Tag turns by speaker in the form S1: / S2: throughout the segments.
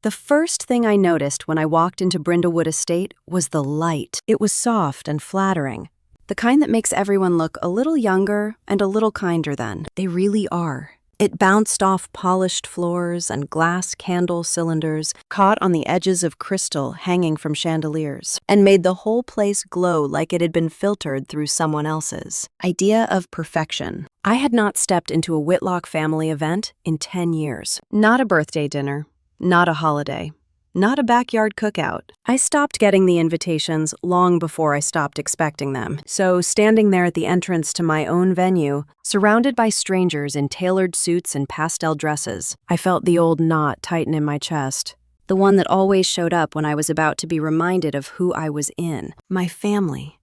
S1: The first thing I noticed when I walked into Brindlewood Estate was the light. It was soft and flattering, the kind that makes everyone look a little younger and a little kinder than they really are. It bounced off polished floors and glass candle cylinders caught on the edges of crystal hanging from chandeliers, and made the whole place glow like it had been filtered through someone else's idea of perfection. I had not stepped into a Whitlock family event in 10 years. Not a birthday dinner, not a holiday, not a backyard cookout. I stopped getting the invitations long before I stopped expecting them. So standing there at the entrance to my own venue, surrounded by strangers in tailored suits and pastel dresses, I felt the old knot tighten in my chest. The one that always showed up when I was about to be reminded of who I was in. My family.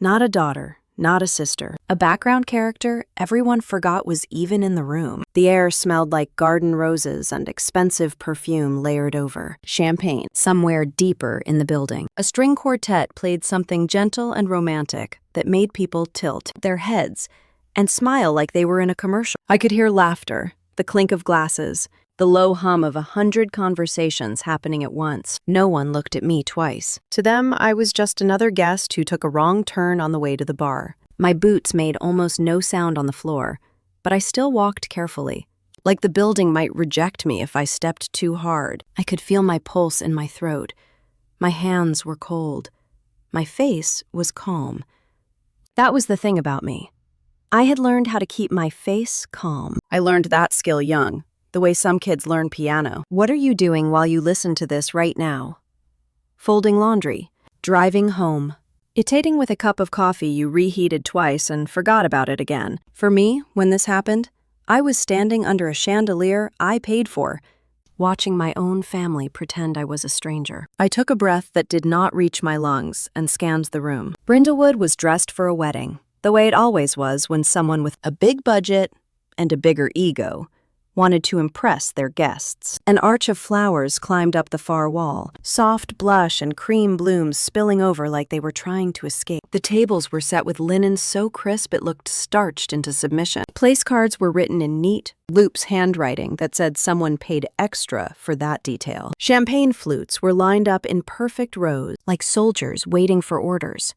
S1: Not a daughter, not a sister. A background character everyone forgot was even in the room. The air smelled like garden roses and expensive perfume layered over. Champagne, somewhere deeper in the building. A string quartet played something gentle and romantic that made people tilt their heads and smile like they were in a commercial. I could hear laughter, the clink of glasses, the low hum of 100 conversations happening at once. No one looked at me twice. To them, I was just another guest who took a wrong turn on the way to the bar. My boots made almost no sound on the floor, but I still walked carefully, like the building might reject me if I stepped too hard. I could feel my pulse in my throat. My hands were cold. My face was calm. That was the thing about me. I had learned how to keep my face calm. I learned that skill young. The way some kids learn piano. What are you doing while you listen to this right now? Folding laundry, driving home, eating with a cup of coffee you reheated twice and forgot about it again. For me, when this happened, I was standing under a chandelier I paid for, watching my own family pretend I was a stranger. I took a breath that did not reach my lungs and scanned the room. Brindlewood was dressed for a wedding, the way it always was when someone with a big budget and a bigger ego wanted to impress their guests. An arch of flowers climbed up the far wall, soft blush and cream blooms spilling over like they were trying to escape. The tables were set with linen so crisp it looked starched into submission. Place cards were written in neat, loop's handwriting that said someone paid extra for that detail. Champagne flutes were lined up in perfect rows, like soldiers waiting for orders.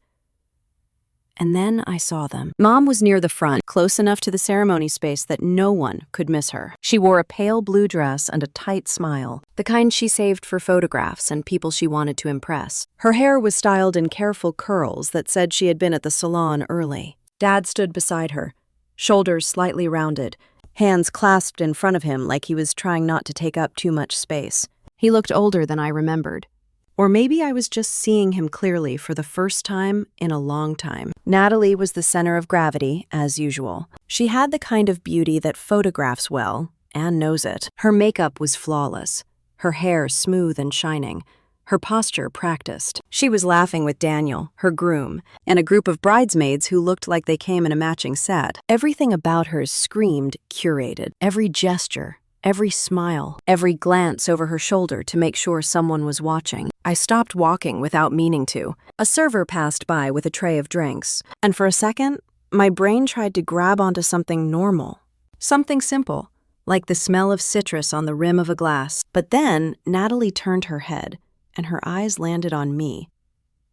S1: And then I saw them. Mom was near the front, close enough to the ceremony space that no one could miss her. She wore a pale blue dress and a tight smile, the kind she saved for photographs and people she wanted to impress. Her hair was styled in careful curls that said she had been at the salon early. Dad stood beside her, shoulders slightly rounded, hands clasped in front of him like he was trying not to take up too much space. He looked older than I remembered. Or maybe I was just seeing him clearly for the first time in a long time. Natalie was the center of gravity, as usual. She had the kind of beauty that photographs well, and knows it. Her makeup was flawless, her hair smooth and shining, her posture practiced. She was laughing with Daniel, her groom, and a group of bridesmaids who looked like they came in a matching set. Everything about her screamed curated. Every gesture, every smile, every glance over her shoulder to make sure someone was watching. I stopped walking without meaning to. A server passed by with a tray of drinks, and for a second, my brain tried to grab onto something normal. Something simple, like the smell of citrus on the rim of a glass. But then, Natalie turned her head, and her eyes landed on me.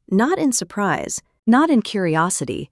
S1: Not in surprise, not in curiosity,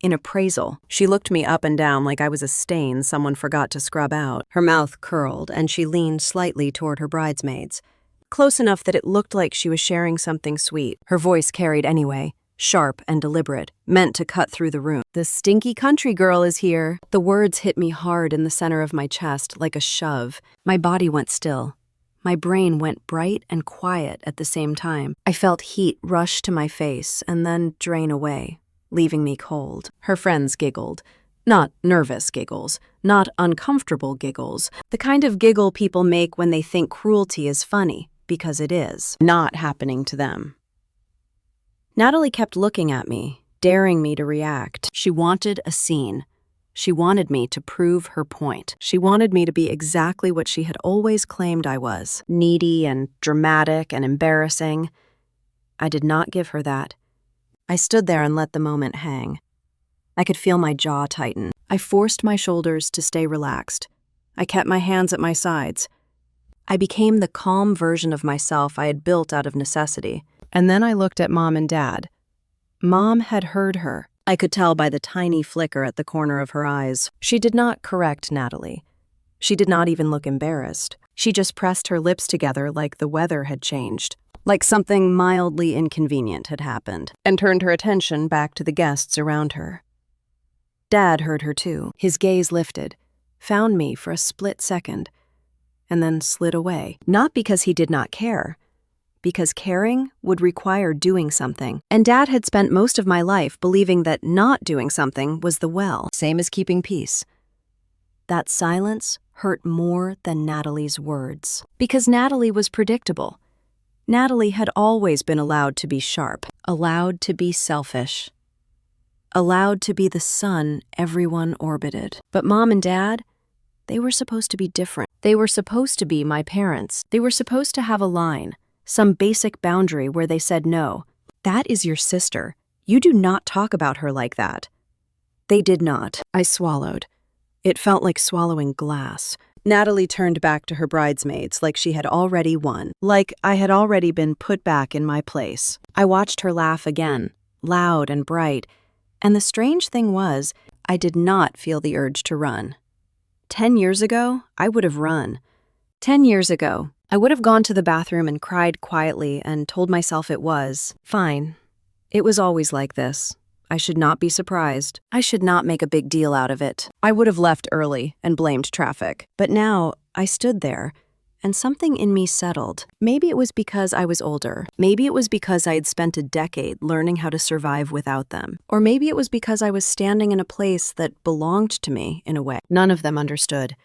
S1: in appraisal. She looked me up and down like I was a stain someone forgot to scrub out. Her mouth curled, and she leaned slightly toward her bridesmaids, close enough that it looked like she was sharing something sweet. Her voice carried anyway, sharp and deliberate, meant to cut through the room. "The stinky country girl is here." The words hit me hard in the center of my chest like a shove. My body went still. My brain went bright and quiet at the same time. I felt heat rush to my face and then drain away, leaving me cold. Her friends giggled. Not nervous giggles, not uncomfortable giggles, the kind of giggle people make when they think cruelty is funny, because it is, not happening to them. Natalie kept looking at me, daring me to react. She wanted a scene. She wanted me to prove her point. She wanted me to be exactly what she had always claimed I was, needy and dramatic and embarrassing. I did not give her that. I stood there and let the moment hang. I could feel my jaw tighten. I forced my shoulders to stay relaxed. I kept my hands at my sides. I became the calm version of myself I had built out of necessity. And then I looked at Mom and Dad. Mom had heard her. I could tell by the tiny flicker at the corner of her eyes. She did not correct Natalie. She did not even look embarrassed. She just pressed her lips together like the weather had changed, like something mildly inconvenient had happened, and turned her attention back to the guests around her. Dad heard her too. His gaze lifted, found me for a split second, and then slid away. Not because he did not care, because caring would require doing something. And Dad had spent most of my life believing that not doing something was the well, same as keeping peace. That silence hurt more than Natalie's words. Because Natalie was predictable. Natalie had always been allowed to be sharp, allowed to be selfish, allowed to be the sun everyone orbited. But Mom and Dad, they were supposed to be different. They were supposed to be my parents. They were supposed to have a line, some basic boundary where they said no. That is your sister. You do not talk about her like that. They did not. I swallowed. It felt like swallowing glass. Natalie turned back to her bridesmaids like she had already won, like I had already been put back in my place. I watched her laugh again, loud and bright, and the strange thing was, I did not feel the urge to run. 10 years ago, I would have run. 10 years ago, I would have gone to the bathroom and cried quietly and told myself it was fine. It was always like this. I should not be surprised. I should not make a big deal out of it. I would have left early and blamed traffic. But now, I stood there, and something in me settled. Maybe it was because I was older. Maybe it was because I had spent a decade learning how to survive without them. Or maybe it was because I was standing in a place that belonged to me in a way. None of them understood.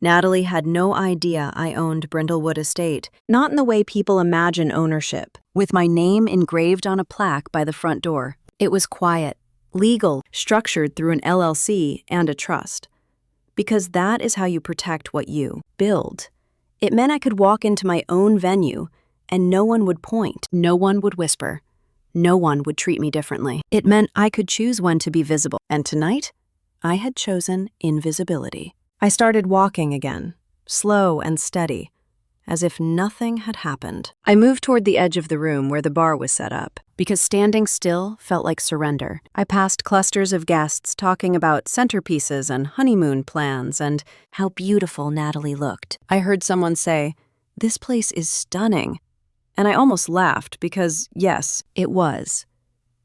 S1: Natalie had no idea I owned Brindlewood Estate, not in the way people imagine ownership, with my name engraved on a plaque by the front door. It was quiet, legal, structured through an LLC and a trust. Because that is how you protect what you build. It meant I could walk into my own venue and no one would point, no one would whisper, no one would treat me differently. It meant I could choose when to be visible. And tonight, I had chosen invisibility. I started walking again, slow and steady, as if nothing had happened. I moved toward the edge of the room where the bar was set up, because standing still felt like surrender. I passed clusters of guests talking about centerpieces and honeymoon plans and how beautiful Natalie looked. I heard someone say, "This place is stunning." And I almost laughed because, yes, it was.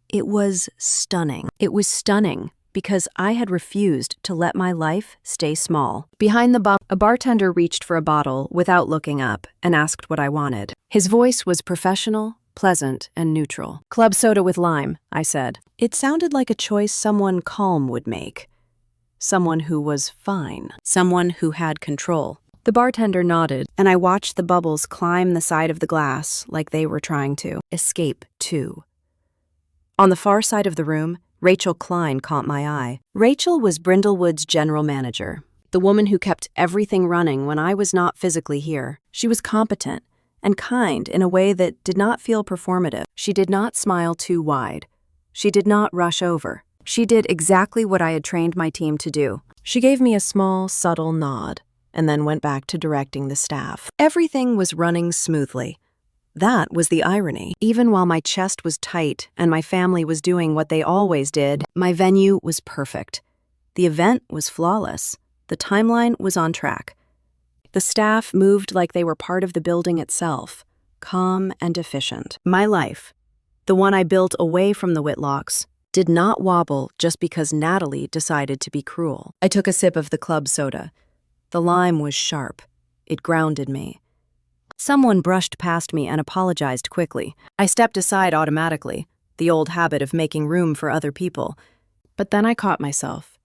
S1: It was stunning. It was stunning because I had refused to let my life stay small. Behind the bar, a bartender reached for a bottle without looking up and asked what I wanted. His voice was professional, pleasant, and neutral. "Club soda with lime," I said. It sounded like a choice someone calm would make. Someone who was fine. Someone who had control. The bartender nodded, and I watched the bubbles climb the side of the glass like they were trying to escape too. On the far side of the room, Rachel Klein caught my eye. Rachel was Brindlewood's general manager, the woman who kept everything running when I was not physically here. She was competent and kind in a way that did not feel performative. She did not smile too wide. She did not rush over. She did exactly what I had trained my team to do. She gave me a small, subtle nod and then went back to directing the staff. Everything was running smoothly. That was the irony. Even while my chest was tight and my family was doing what they always did, my venue was perfect. The event was flawless. The timeline was on track. The staff moved like they were part of the building itself, calm and efficient. My life, the one I built away from the Whitlocks, did not wobble just because Natalie decided to be cruel. I took a sip of the club soda. The lime was sharp. It grounded me. Someone brushed past me and apologized quickly. I stepped aside automatically, the old habit of making room for other people. But then I caught myself.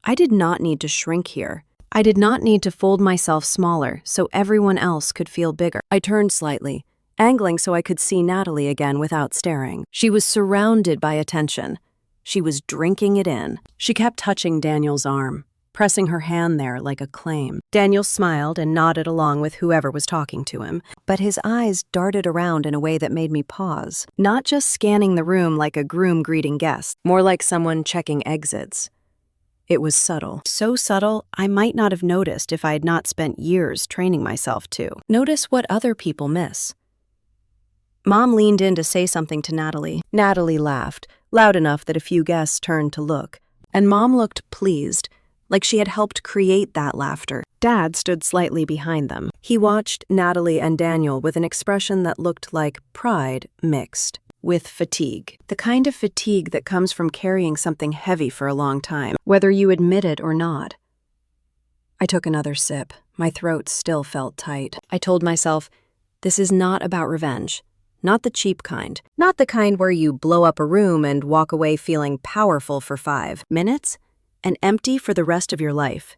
S1: I did not need to shrink here. I did not need to fold myself smaller so everyone else could feel bigger. I turned slightly, angling so I could see Natalie again without staring. She was surrounded by attention. She was drinking it in. She kept touching Daniel's arm, pressing her hand there like a claim. Daniel smiled and nodded along with whoever was talking to him, but his eyes darted around in a way that made me pause, not just scanning the room like a groom greeting guests, more like someone checking exits. It was subtle. So subtle, I might not have noticed if I had not spent years training myself to. Notice what other people miss. Mom leaned in to say something to Natalie. Natalie laughed, loud enough that a few guests turned to look. And Mom looked pleased, like she had helped create that laughter. Dad stood slightly behind them. He watched Natalie and Daniel with an expression that looked like pride mixed with fatigue. The kind of fatigue that comes from carrying something heavy for a long time, whether you admit it or not. I took another sip. My throat still felt tight. I told myself, this is not about revenge. Not the cheap kind. Not the kind where you blow up a room and walk away feeling powerful for 5 minutes and empty for the rest of your life.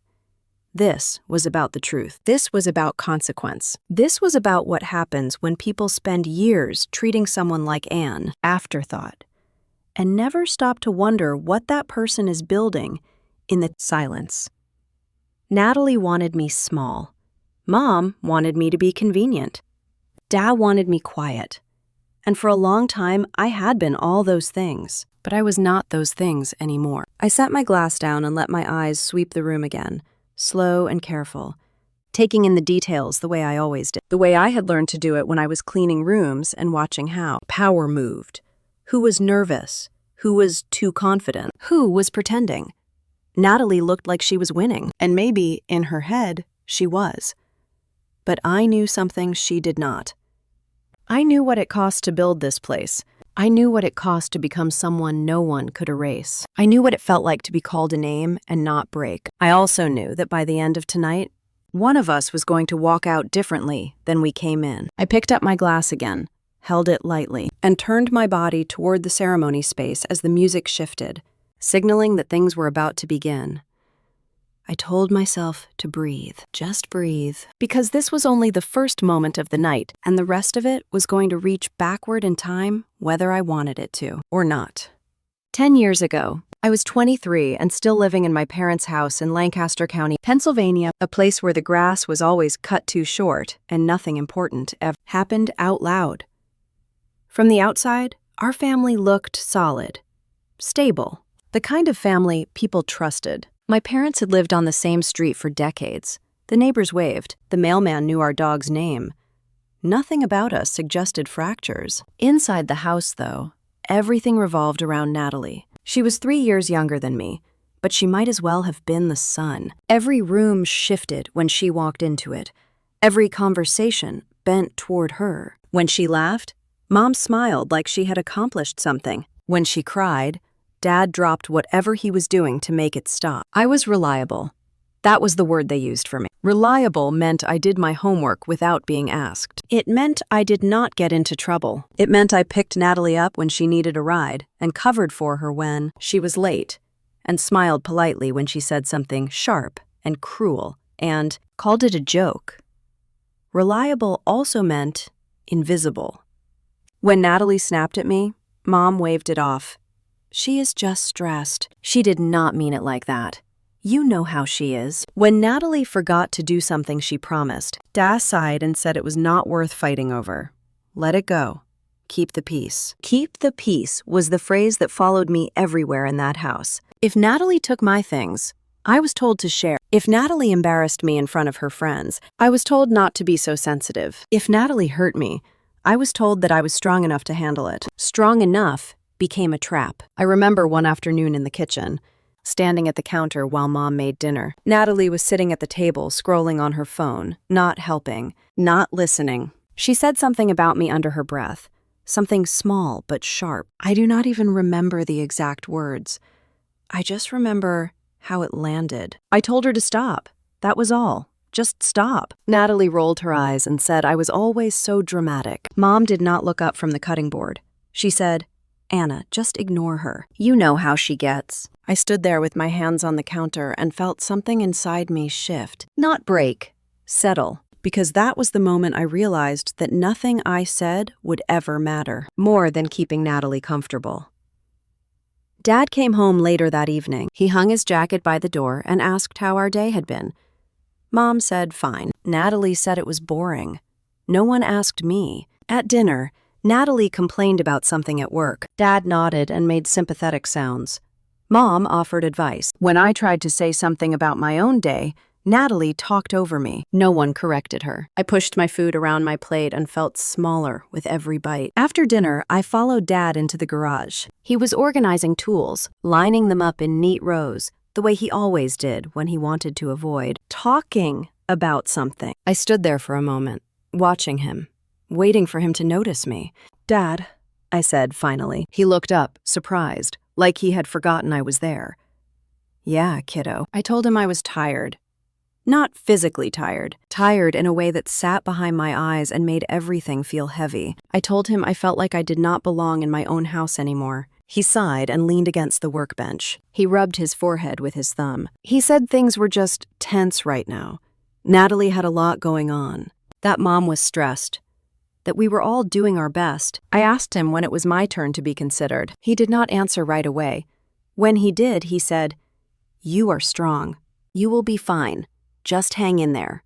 S1: This was about the truth. This was about consequence. This was about what happens when people spend years treating someone like an afterthought and never stop to wonder what that person is building in the silence. Natalie wanted me small. Mom wanted me to be convenient. Dad wanted me quiet. And for a long time, I had been all those things. But I was not those things anymore. I set my glass down and let my eyes sweep the room again, slow and careful, taking in the details the way I always did, the way I had learned to do it when I was cleaning rooms and watching how power moved, who was nervous, who was too confident, who was pretending. Natalie looked like she was winning, and maybe, in her head, she was. But I knew something she did not. I knew what it cost to build this place. I knew what it cost to become someone no one could erase. I knew what it felt like to be called a name and not break. I also knew that by the end of tonight, one of us was going to walk out differently than we came in. I picked up my glass again, held it lightly, and turned my body toward the ceremony space as the music shifted, signaling that things were about to begin. I told myself to breathe, just breathe, because this was only the first moment of the night, and the rest of it was going to reach backward in time whether I wanted it to or not. 10 years ago, I was 23 and still living in my parents' house in Lancaster County, Pennsylvania, a place where the grass was always cut too short and nothing important ever happened out loud. From the outside, our family looked solid, stable, the kind of family people trusted. My parents had lived on the same street for decades. The neighbors waved. The mailman knew our dog's name. Nothing about us suggested fractures. Inside the house, though, everything revolved around Natalie. She was 3 years younger than me, but she might as well have been the sun. Every room shifted when she walked into it. Every conversation bent toward her. When she laughed, Mom smiled like she had accomplished something. When she cried, Dad dropped whatever he was doing to make it stop. I was reliable. That was the word they used for me. Reliable meant I did my homework without being asked. It meant I did not get into trouble. It meant I picked Natalie up when she needed a ride and covered for her when she was late, and smiled politely when she said something sharp and cruel and called it a joke. Reliable also meant invisible. When Natalie snapped at me, Mom waved it off. She is just stressed. She did not mean it like that. You know how she is. When Natalie forgot to do something she promised, Dad sighed and said it was not worth fighting over. Let it go. Keep the peace. Keep the peace was the phrase that followed me everywhere in that house. If Natalie took my things, I was told to share. If Natalie embarrassed me in front of her friends, I was told not to be so sensitive. If Natalie hurt me, I was told that I was strong enough to handle it. Strong enough became a trap. I remember one afternoon in the kitchen, standing at the counter while Mom made dinner. Natalie was sitting at the table, scrolling on her phone, not helping, not listening. She said something about me under her breath, something small but sharp. I do not even remember the exact words. I just remember how it landed. I told her to stop. That was all. Just stop. Natalie rolled her eyes and said I was always so dramatic. Mom did not look up from the cutting board. She said, Anna, just ignore her. You know how she gets. I stood there with my hands on the counter and felt something inside me shift. Not break, settle. Because that was the moment I realized that nothing I said would ever matter, more than keeping Natalie comfortable. Dad came home later that evening. He hung his jacket by the door and asked how our day had been. Mom said fine. Natalie said it was boring. No one asked me. At dinner, Natalie complained about something at work. Dad nodded and made sympathetic sounds. Mom offered advice. When I tried to say something about my own day, Natalie talked over me. No one corrected her. I pushed my food around my plate and felt smaller with every bite. After dinner, I followed Dad into the garage. He was organizing tools, lining them up in neat rows, the way he always did when he wanted to avoid talking about something. I stood there for a moment, watching him, waiting for him to notice me. "Dad," I said finally. He looked up, surprised, like he had forgotten I was there. "Yeah, kiddo." I told him I was tired. Not physically tired. Tired in a way that sat behind my eyes and made everything feel heavy. I told him I felt like I did not belong in my own house anymore. He sighed and leaned against the workbench. He rubbed his forehead with his thumb. He said things were just tense right now. Natalie had a lot going on. That Mom was stressed. That we were all doing our best. I asked him when it was my turn to be considered. He did not answer right away. When he did, he said, "You are strong. You will be fine. Just hang in there."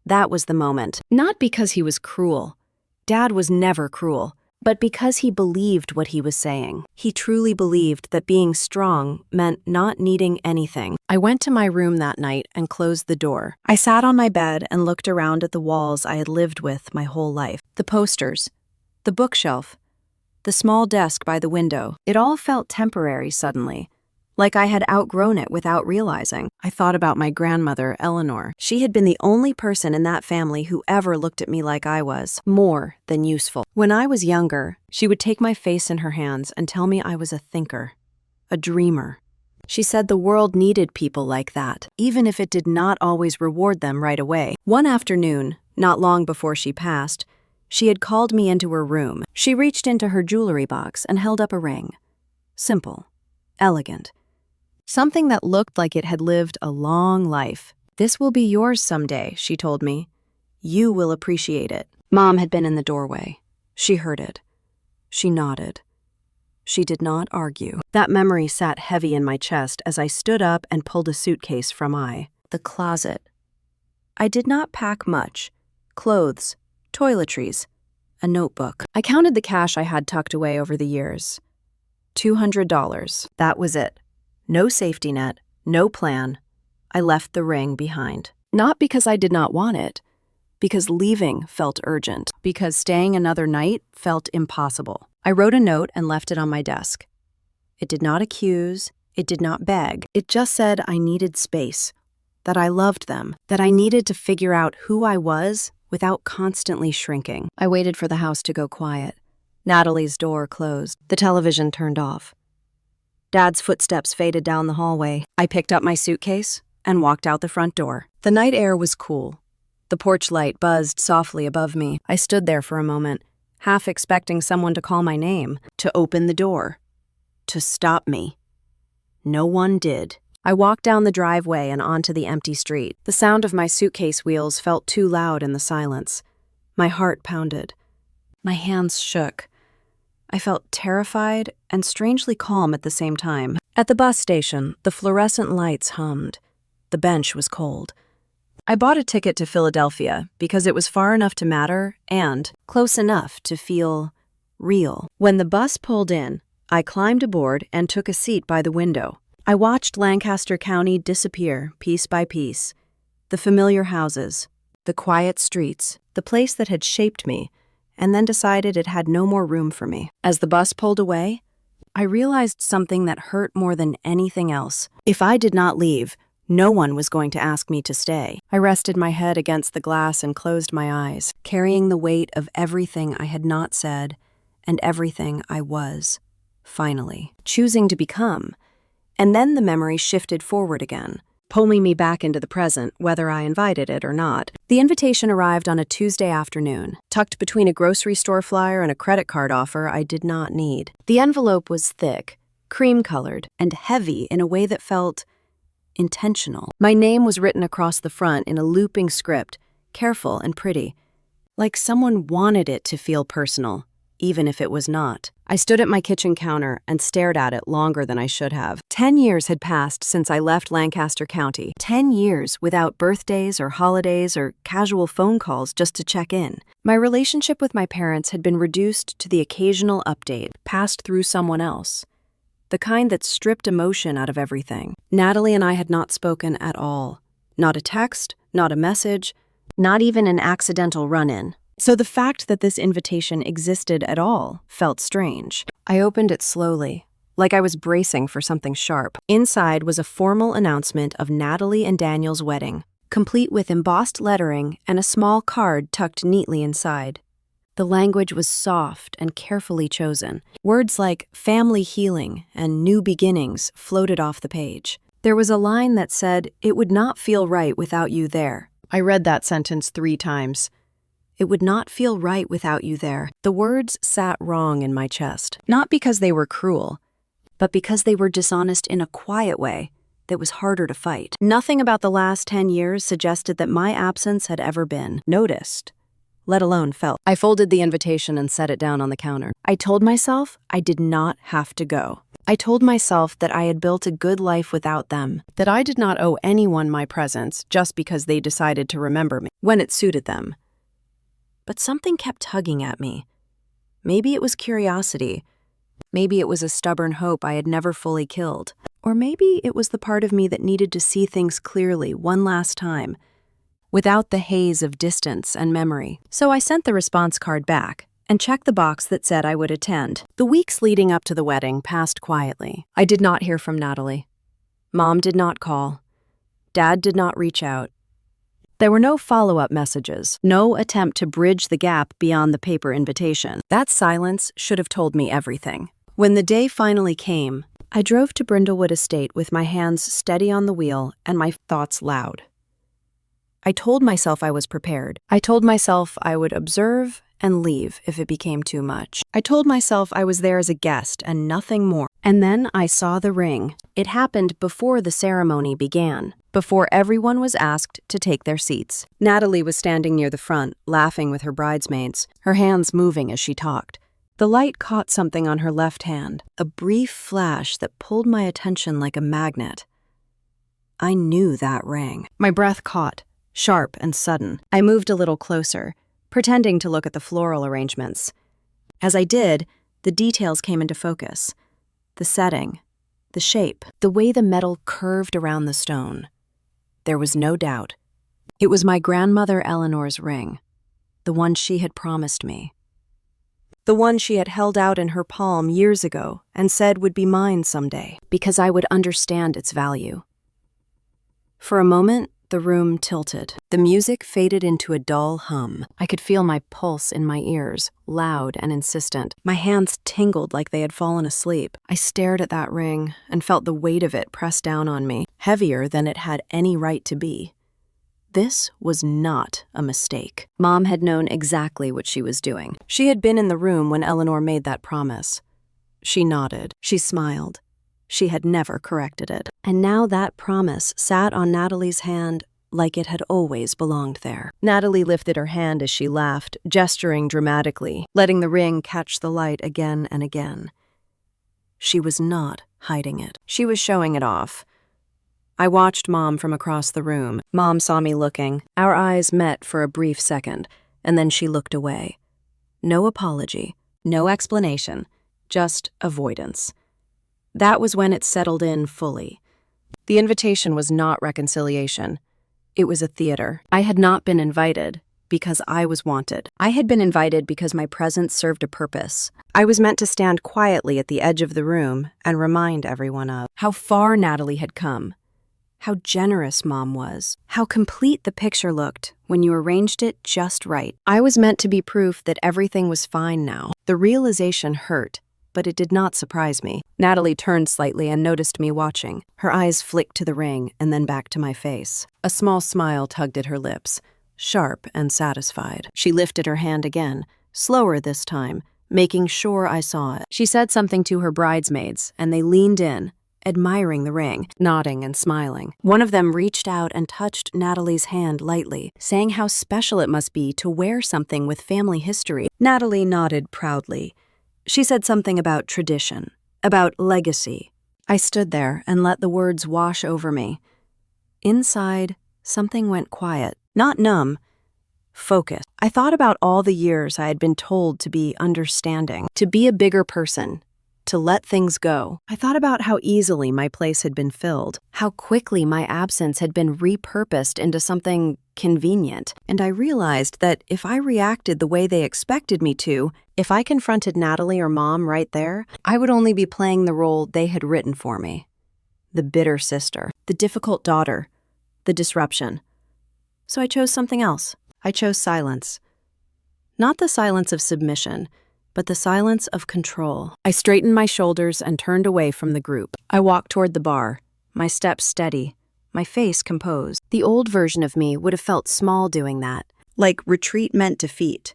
S1: That was the moment. Not because he was cruel. Dad was never cruel. But because he believed what he was saying. He truly believed that being strong meant not needing anything. I went to my room that night and closed the door. I sat on my bed and looked around at the walls I had lived with my whole life. The posters, the bookshelf, the small desk by the window. It all felt temporary suddenly. Like I had outgrown it without realizing. I thought about my grandmother, Eleanor. She had been the only person in that family who ever looked at me like I was, more than useful. When I was younger, she would take my face in her hands and tell me I was a thinker, a dreamer. She said the world needed people like that, even if it did not always reward them right away. One afternoon, not long before she passed, she had called me into her room. She reached into her jewelry box and held up a ring. Simple, elegant. Something that looked like it had lived a long life. "This will be yours someday," she told me. "You will appreciate it." Mom had been in the doorway. She heard it. She nodded. She did not argue. That memory sat heavy in my chest as I stood up and pulled a suitcase from the closet. I did not pack much. Clothes, toiletries, a notebook. I counted the cash I had tucked away over the years. $200. That was it. No safety net, no plan. I left the ring behind. Not because I did not want it, because leaving felt urgent, because staying another night felt impossible. I wrote a note and left it on my desk. It did not accuse, it did not beg. It just said I needed space, that I loved them, that I needed to figure out who I was without constantly shrinking. I waited for the house to go quiet. Natalie's door closed. The television turned off. Dad's footsteps faded down the hallway. I picked up my suitcase and walked out the front door. The night air was cool. The porch light buzzed softly above me. I stood there for a moment, half expecting someone to call my name, to open the door, to stop me. No one did. I walked down the driveway and onto the empty street. The sound of my suitcase wheels felt too loud in the silence. My heart pounded. My hands shook. I felt terrified and strangely calm at the same time. At the bus station, the fluorescent lights hummed. The bench was cold. I bought a ticket to Philadelphia because it was far enough to matter and close enough to feel real. When the bus pulled in, I climbed aboard and took a seat by the window. I watched Lancaster County disappear piece by piece. The familiar houses, the quiet streets, the place that had shaped me, and then decided it had no more room for me. As the bus pulled away, I realized something that hurt more than anything else. If I did not leave, no one was going to ask me to stay. I rested my head against the glass and closed my eyes, carrying the weight of everything I had not said and everything I was, finally, choosing to become. And then the memory shifted forward again, pulling me back into the present, whether I invited it or not. The invitation arrived on a Tuesday afternoon, tucked between a grocery store flyer and a credit card offer I did not need. The envelope was thick, cream-colored, and heavy in a way that felt intentional. My name was written across the front in a looping script, careful and pretty, like someone wanted it to feel personal, even if it was not. I stood at my kitchen counter and stared at it longer than I should have. 10 years had passed since I left Lancaster County. 10 years without birthdays or holidays or casual phone calls just to check in. My relationship with my parents had been reduced to the occasional update, passed through someone else. the kind that stripped emotion out of everything. Natalie and I had not spoken at all. Not a text, not a message, not even an accidental run-in. So the fact that this invitation existed at all felt strange. I opened it slowly, like I was bracing for something sharp. Inside was a formal announcement of Natalie and Daniel's wedding, complete with embossed lettering and a small card tucked neatly inside. The language was soft and carefully chosen. Words like family healing and new beginnings floated off the page. There was a line that said, "It would not feel right without you there." I read that sentence 3 times. It would not feel right without you there. The words sat wrong in my chest, not because they were cruel, but because they were dishonest in a quiet way that was harder to fight. Nothing about the last 10 years suggested that my absence had ever been noticed, let alone felt. I folded the invitation and set it down on the counter. I told myself I did not have to go. I told myself that I had built a good life without them, that I did not owe anyone my presence just because they decided to remember me when it suited them. But something kept tugging at me. Maybe it was curiosity. Maybe it was a stubborn hope I had never fully killed. Or maybe it was the part of me that needed to see things clearly one last time, without the haze of distance and memory. So I sent the response card back and checked the box that said I would attend. The weeks leading up to the wedding passed quietly. I did not hear from Natalie. Mom did not call. Dad did not reach out. There were no follow-up messages, no attempt to bridge the gap beyond the paper invitation. That silence should have told me everything. When the day finally came, I drove to Brindlewood Estate with my hands steady on the wheel and my thoughts loud. I told myself I was prepared. I told myself I would observe and leave if it became too much. I told myself I was there as a guest and nothing more. And then I saw the ring. It happened before the ceremony began, before everyone was asked to take their seats. Natalie was standing near the front, laughing with her bridesmaids, her hands moving as she talked. The light caught something on her left hand, a brief flash that pulled my attention like a magnet. I knew that ring. My breath caught, sharp and sudden. I moved a little closer, pretending to look at the floral arrangements. As I did, the details came into focus. The setting, the shape, the way the metal curved around the stone. There was no doubt. It was my grandmother Eleanor's ring, the one she had promised me. The one she had held out in her palm years ago and said would be mine someday, because I would understand its value. For a moment, the room tilted. The music faded into a dull hum. I could feel my pulse in my ears, loud and insistent. My hands tingled like they had fallen asleep. I stared at that ring and felt the weight of it press down on me, heavier than it had any right to be. This was not a mistake. Mom had known exactly what she was doing. She had been in the room when Eleanor made that promise. She nodded. She smiled. She had never corrected it. And now that promise sat on Natalie's hand like it had always belonged there. Natalie lifted her hand as she laughed, gesturing dramatically, letting the ring catch the light again and again. She was not hiding it. She was showing it off. I watched Mom from across the room. Mom saw me looking. Our eyes met for a brief second, and then she looked away. No apology, no explanation, just avoidance. That was when it settled in fully. The invitation was not reconciliation. It was a theater. I had not been invited because I was wanted. I had been invited because my presence served a purpose. I was meant to stand quietly at the edge of the room and remind everyone of how far Natalie had come, how generous Mom was, how complete the picture looked when you arranged it just right. I was meant to be proof that everything was fine now. The realization hurt, but it did not surprise me. Natalie turned slightly and noticed me watching. Her eyes flicked to the ring and then back to my face. A small smile tugged at her lips, sharp and satisfied. She lifted her hand again, slower this time, making sure I saw it. She said something to her bridesmaids, and they leaned in, admiring the ring, nodding and smiling. One of them reached out and touched Natalie's hand lightly, saying how special it must be to wear something with family history. Natalie nodded proudly. She said something about tradition, about legacy. I stood there and let the words wash over me. Inside, something went quiet, not numb, focused. I thought about all the years I had been told to be understanding, to be a bigger person, to let things go. I thought about how easily my place had been filled, how quickly my absence had been repurposed into something convenient, and I realized that if I reacted the way they expected me to, if I confronted Natalie or Mom right there, I would only be playing the role they had written for me. The bitter sister, the difficult daughter, the disruption. So I chose something else. I chose silence. Not the silence of submission, but the silence of control. I straightened my shoulders and turned away from the group. I walked toward the bar, my steps steady, my face composed. The old version of me would have felt small doing that, like retreat meant defeat.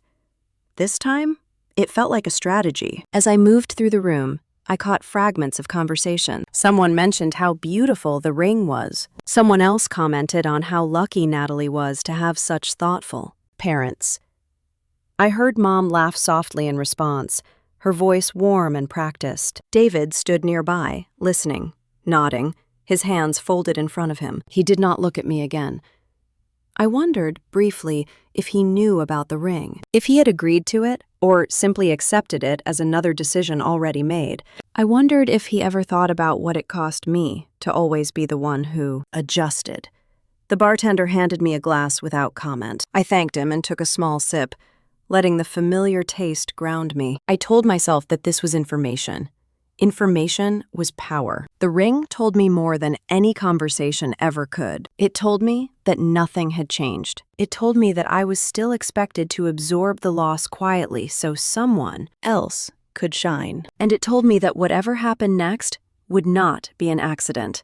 S1: This time, it felt like a strategy. As I moved through the room, I caught fragments of conversation. Someone mentioned how beautiful the ring was. Someone else commented on how lucky Natalie was to have such thoughtful parents. I heard Mom laugh softly in response, her voice warm and practiced. David stood nearby, listening, nodding, his hands folded in front of him. He did not look at me again. I wondered, briefly, if he knew about the ring, if he had agreed to it, or simply accepted it as another decision already made. I wondered if he ever thought about what it cost me to always be the one who adjusted. The bartender handed me a glass without comment. I thanked him and took a small sip, letting the familiar taste ground me. I told myself that this was information. Information was power. The ring told me more than any conversation ever could. It told me that nothing had changed. It told me that I was still expected to absorb the loss quietly so someone else could shine. And it told me that whatever happened next would not be an accident.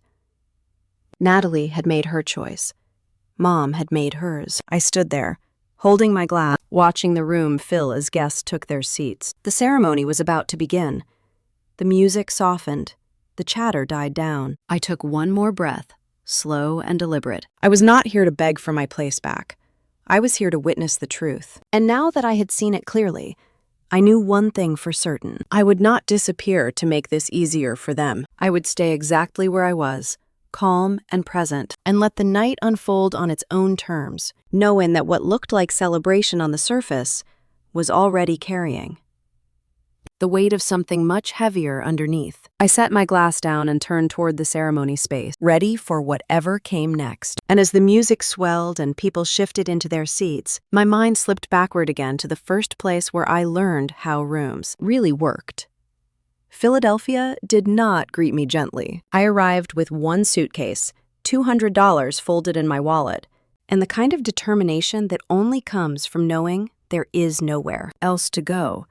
S1: Natalie had made her choice. Mom had made hers. I stood there, holding my glass, watching the room fill as guests took their seats. The ceremony was about to begin. The music softened. The chatter died down. I took one more breath, slow and deliberate. I was not here to beg for my place back. I was here to witness the truth. And now that I had seen it clearly, I knew one thing for certain. I would not disappear to make this easier for them. I would stay exactly where I was, calm and present, and let the night unfold on its own terms, knowing that what looked like celebration on the surface was already carrying the weight of something much heavier underneath. I set my glass down and turned toward the ceremony space, ready for whatever came next. And as the music swelled and people shifted into their seats, my mind slipped backward again to the first place where I learned how rooms really worked. Philadelphia did not greet me gently. I arrived with one suitcase, $200 folded in my wallet, and the kind of determination that only comes from knowing there is nowhere else to go.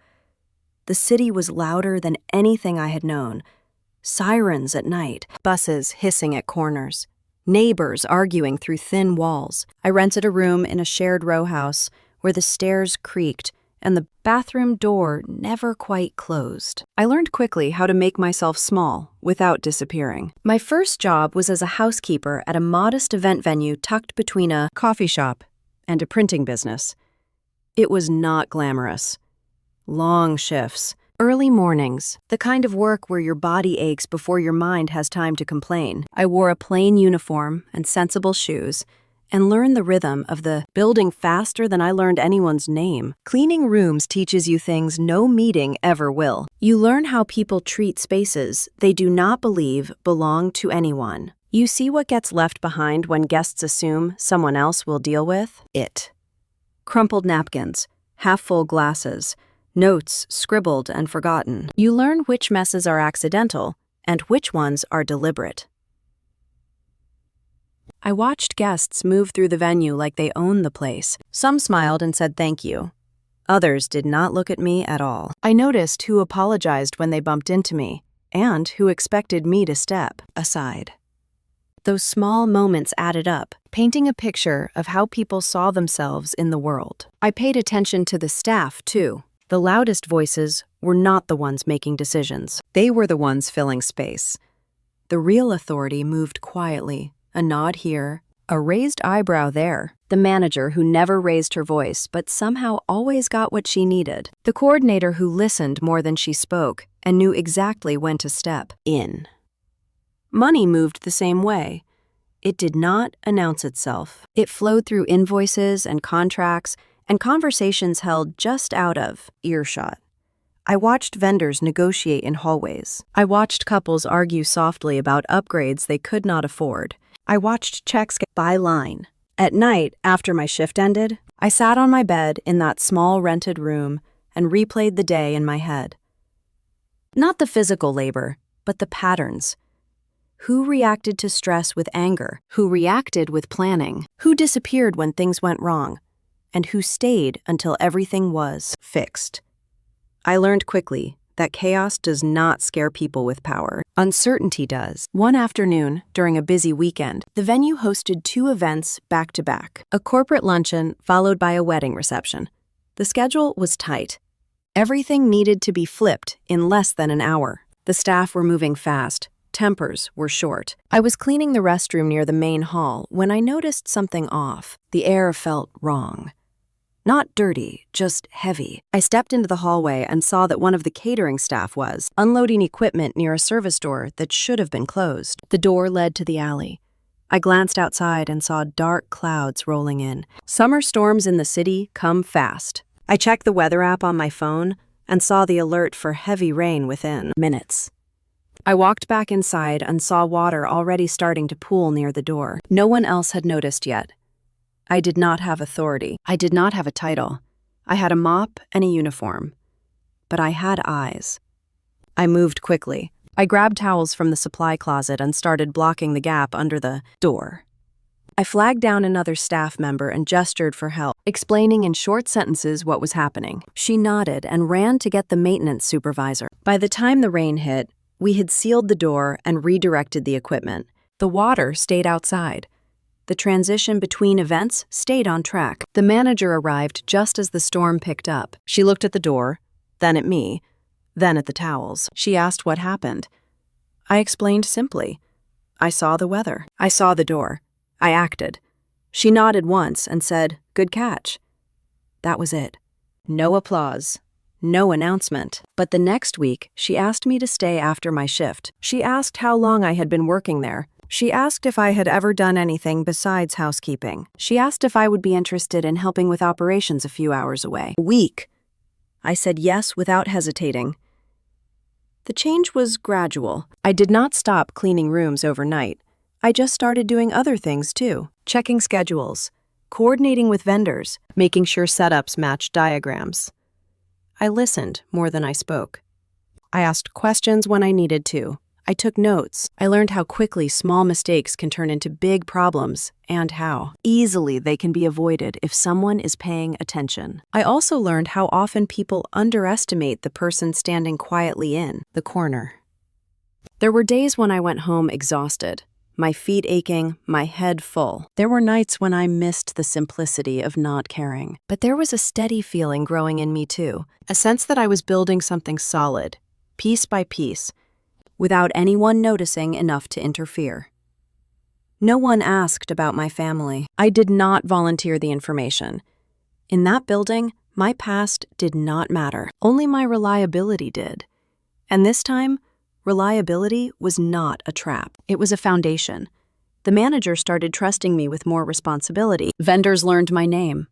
S1: The city was louder than anything I had known. Sirens at night, buses hissing at corners, neighbors arguing through thin walls. I rented a room in a shared row house where the stairs creaked and the bathroom door never quite closed. I learned quickly how to make myself small without disappearing. My first job was as a housekeeper at a modest event venue tucked between a coffee shop and a printing business. It was not glamorous. Long shifts, early mornings, the kind of work where your body aches before your mind has time to complain. I wore a plain uniform and sensible shoes and learned the rhythm of the building faster than I learned anyone's name. Cleaning rooms teaches you things no meeting ever will. You learn how people treat spaces they do not believe belong to anyone. You see what gets left behind when guests assume someone else will deal with it. Crumpled napkins, half-full glasses, notes scribbled and forgotten. You learn which messes are accidental and which ones are deliberate. I watched guests move through the venue like they owned the place. Some smiled and said thank you. Others did not look at me at all. I noticed who apologized when they bumped into me and who expected me to step aside. Those small moments added up, painting a picture of how people saw themselves in the world. I paid attention to the staff, too. The loudest voices were not the ones making decisions. They were the ones filling space. The real authority moved quietly, a nod here, a raised eyebrow there. The manager who never raised her voice but somehow always got what she needed. The coordinator who listened more than she spoke and knew exactly when to step in. Money moved the same way. It did not announce itself. It flowed through invoices and contracts and conversations held just out of earshot. I watched vendors negotiate in hallways. I watched couples argue softly about upgrades they could not afford. I watched checks get by line. At night, after my shift ended, I sat on my bed in that small rented room and replayed the day in my head. Not the physical labor, but the patterns. Who reacted to stress with anger? Who reacted with planning? Who disappeared when things went wrong? And who stayed until everything was fixed? I learned quickly that chaos does not scare people with power. Uncertainty does. One afternoon, during a busy weekend, the venue hosted 2 events back to back. A corporate luncheon followed by a wedding reception. The schedule was tight. Everything needed to be flipped in less than an hour. The staff were moving fast. Tempers were short. I was cleaning the restroom near the main hall when I noticed something off. The air felt wrong. Not dirty, just heavy. I stepped into the hallway and saw that one of the catering staff was unloading equipment near a service door that should have been closed. The door led to the alley. I glanced outside and saw dark clouds rolling in. Summer storms in the city come fast. I checked the weather app on my phone and saw the alert for heavy rain within minutes. I walked back inside and saw water already starting to pool near the door. No one else had noticed yet. I did not have authority. I did not have a title. I had a mop and a uniform. But I had eyes. I moved quickly. I grabbed towels from the supply closet and started blocking the gap under the door. I flagged down another staff member and gestured for help, explaining in short sentences what was happening. She nodded and ran to get the maintenance supervisor. By the time the rain hit, we had sealed the door and redirected the equipment. The water stayed outside. The transition between events stayed on track. The manager arrived just as the storm picked up. She looked at the door, then at me, then at the towels. She asked what happened. I explained simply. I saw the weather. I saw the door. I acted. She nodded once and said, "Good catch." That was it. No applause. No announcement. But the next week, she asked me to stay after my shift. She asked how long I had been working there. She asked if I had ever done anything besides housekeeping. She asked if I would be interested in helping with operations a few hours away. A week. I said yes without hesitating. The change was gradual. I did not stop cleaning rooms overnight. I just started doing other things too. Checking schedules, coordinating with vendors, making sure setups matched diagrams. I listened more than I spoke. I asked questions when I needed to. I took notes. I learned how quickly small mistakes can turn into big problems and how easily they can be avoided if someone is paying attention. I also learned how often people underestimate the person standing quietly in the corner. There were days when I went home exhausted, my feet aching, my head full. There were nights when I missed the simplicity of not caring. But there was a steady feeling growing in me too, a sense that I was building something solid, piece by piece, without anyone noticing enough to interfere. No one asked about my family. I did not volunteer the information. In that building, my past did not matter. Only my reliability did. And this time, reliability was not a trap. It was a foundation. The manager started trusting me with more responsibility. Vendors learned my name.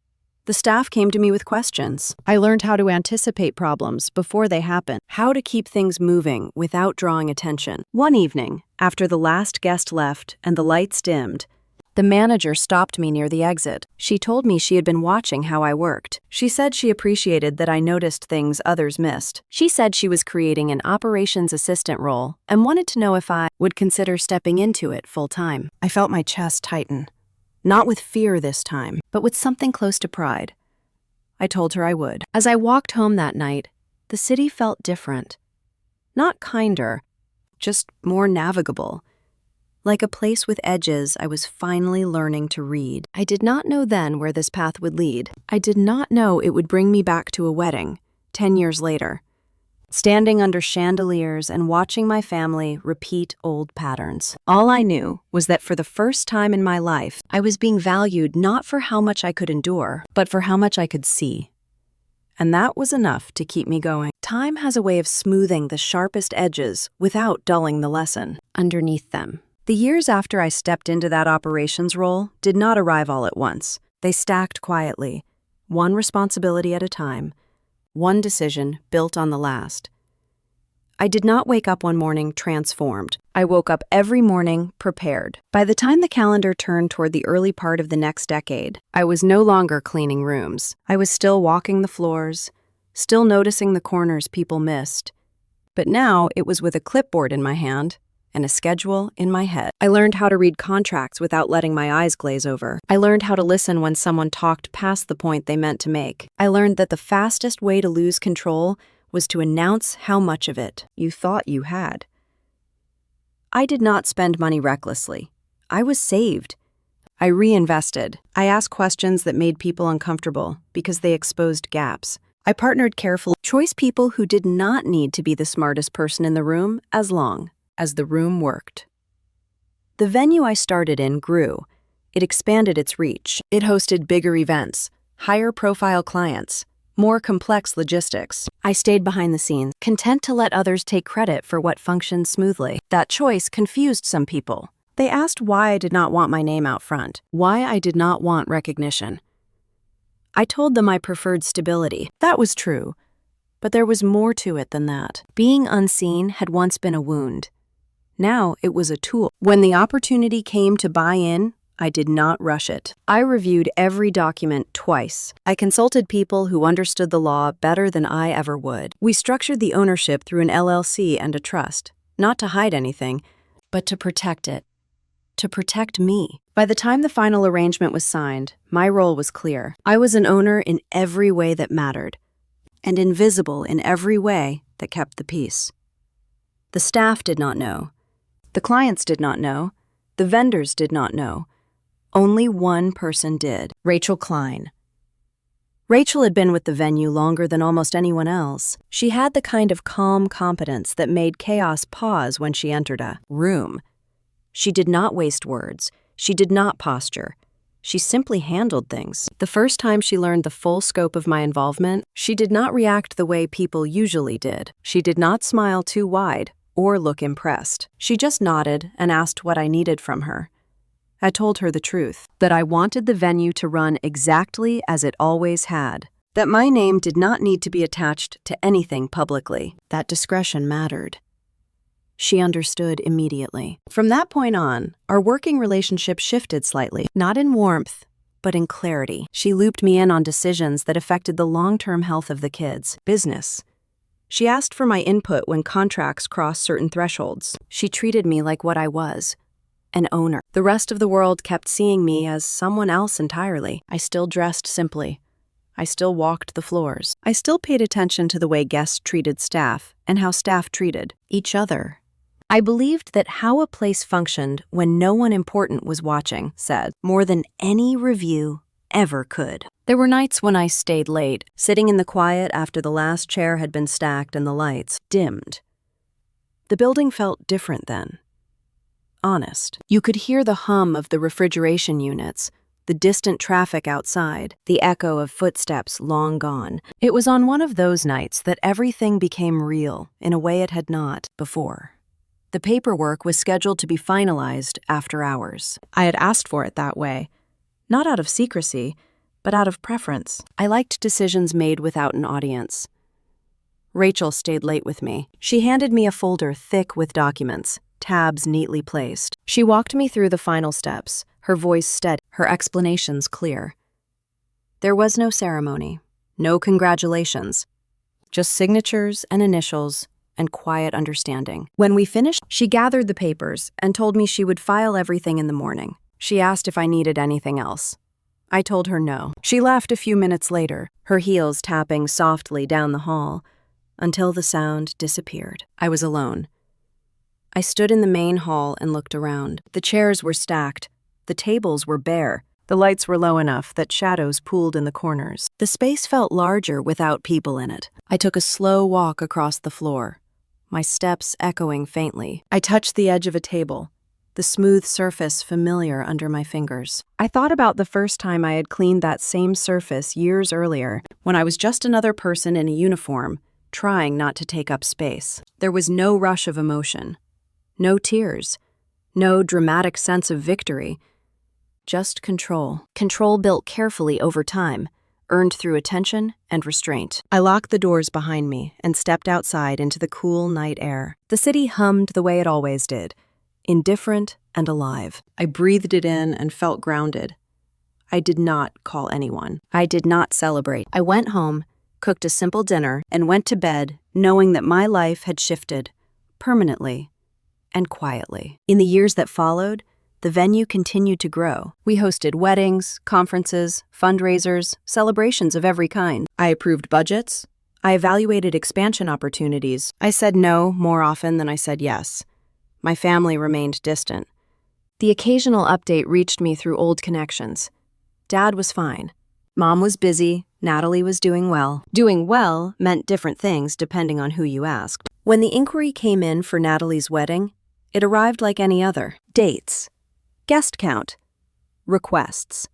S1: The staff came to me with questions. I learned how to anticipate problems before they happen, how to keep things moving without drawing attention. One evening, after the last guest left and the lights dimmed, the manager stopped me near the exit. She told me she had been watching how I worked. She said she appreciated that I noticed things others missed. She said she was creating an operations assistant role and wanted to know if I would consider stepping into it full-time. I felt my chest tighten. Not with fear this time, but with something close to pride. I told her I would. As I walked home that night, the city felt different. Not kinder, just more navigable. Like a place with edges I was finally learning to read. I did not know then where this path would lead. I did not know it would bring me back to a wedding, 10 years later. Standing under chandeliers and watching my family repeat old patterns. All I knew was that for the first time in my life, I was being valued not for how much I could endure, but for how much I could see. And that was enough to keep me going. Time has a way of smoothing the sharpest edges without dulling the lesson underneath them. The years after I stepped into that operations role did not arrive all at once. They stacked quietly, one responsibility at a time. one decision built on the last. I did not wake up one morning transformed. I woke up every morning prepared. By the time the calendar turned toward the early part of the next decade, I was no longer cleaning rooms. I was still walking the floors, still noticing the corners people missed. But now it was with a clipboard in my hand and a schedule in my head. I learned how to read contracts without letting my eyes glaze over. I learned how to listen when someone talked past the point they meant to make. I learned that the fastest way to lose control was to announce how much of it you thought you had. I did not spend money recklessly. I was saved. I reinvested. I asked questions that made people uncomfortable because they exposed gaps. I partnered carefully. Choice people who did not need to be the smartest person in the room as long as the room worked. The venue I started in grew. It expanded its reach. It hosted bigger events, higher profile clients, more complex logistics. I stayed behind the scenes, content to let others take credit for what functioned smoothly. That choice confused some people. They asked why I did not want my name out front, why I did not want recognition. I told them I preferred stability. That was true, but there was more to it than that. Being unseen had once been a wound. Now it was a tool. When the opportunity came to buy in, I did not rush it. I reviewed every document twice. I consulted people who understood the law better than I ever would. We structured the ownership through an LLC and a trust, not to hide anything, but to protect it. To protect me. By the time the final arrangement was signed, my role was clear. I was an owner in every way that mattered, and invisible in every way that kept the peace. The staff did not know. The clients did not know. The vendors did not know. Only one person did, Rachel Klein. Rachel had been with the venue longer than almost anyone else. She had the kind of calm competence that made chaos pause when she entered a room. She did not waste words. She did not posture. She simply handled things. The first time she learned the full scope of my involvement, she did not react the way people usually did. She did not smile too wide or look impressed. She just nodded and asked what I needed from her. I told her the truth, that I wanted the venue to run exactly as it always had, that my name did not need to be attached to anything publicly, that discretion mattered. She understood immediately. From that point on, our working relationship shifted slightly, not in warmth, but in clarity. She looped me in on decisions that affected the long-term health of the kids, business. She asked for my input when contracts crossed certain thresholds. She treated me like what I was, an owner. The rest of the world kept seeing me as someone else entirely. I still dressed simply. I still walked the floors. I still paid attention to the way guests treated staff and how staff treated each other. I believed that how a place functioned when no one important was watching said more than any review ever could. There were nights when I stayed late, sitting in the quiet after the last chair had been stacked and the lights dimmed. The building felt different then. Honest. You could hear the hum of the refrigeration units, the distant traffic outside, the echo of footsteps long gone. It was on one of those nights that everything became real in a way it had not before. The paperwork was scheduled to be finalized after hours. I had asked for it that way, not out of secrecy, but out of preference. I liked decisions made without an audience. Rachel stayed late with me. She handed me a folder thick with documents, tabs neatly placed. She walked me through the final steps, her voice steady, her explanations clear. There was no ceremony, no congratulations, just signatures and initials and quiet understanding. When we finished, she gathered the papers and told me she would file everything in the morning. She asked if I needed anything else. I told her no. She left a few minutes later, her heels tapping softly down the hall, until the sound disappeared. I was alone. I stood in the main hall and looked around. The chairs were stacked. The tables were bare. The lights were low enough that shadows pooled in the corners. The space felt larger without people in it. I took a slow walk across the floor, my steps echoing faintly. I touched the edge of a table, the smooth surface familiar under my fingers. I thought about the first time I had cleaned that same surface years earlier, when I was just another person in a uniform, trying not to take up space. There was no rush of emotion, no tears, no dramatic sense of victory, just control. Control built carefully over time, earned through attention and restraint. I locked the doors behind me and stepped outside into the cool night air. The city hummed the way it always did, indifferent and alive. I breathed it in and felt grounded. I did not call anyone. I did not celebrate. I went home, cooked a simple dinner, and went to bed knowing that my life had shifted, permanently and quietly. In the years that followed, the venue continued to grow. We hosted weddings, conferences, fundraisers, celebrations of every kind. I approved budgets. I evaluated expansion opportunities. I said no more often than I said yes. My family remained distant. The occasional update reached me through old connections. Dad was fine. Mom was busy. Natalie was doing well. Doing well meant different things depending on who you asked. When the inquiry came in for Natalie's wedding, it arrived like any other. Dates. Guest count. Requests.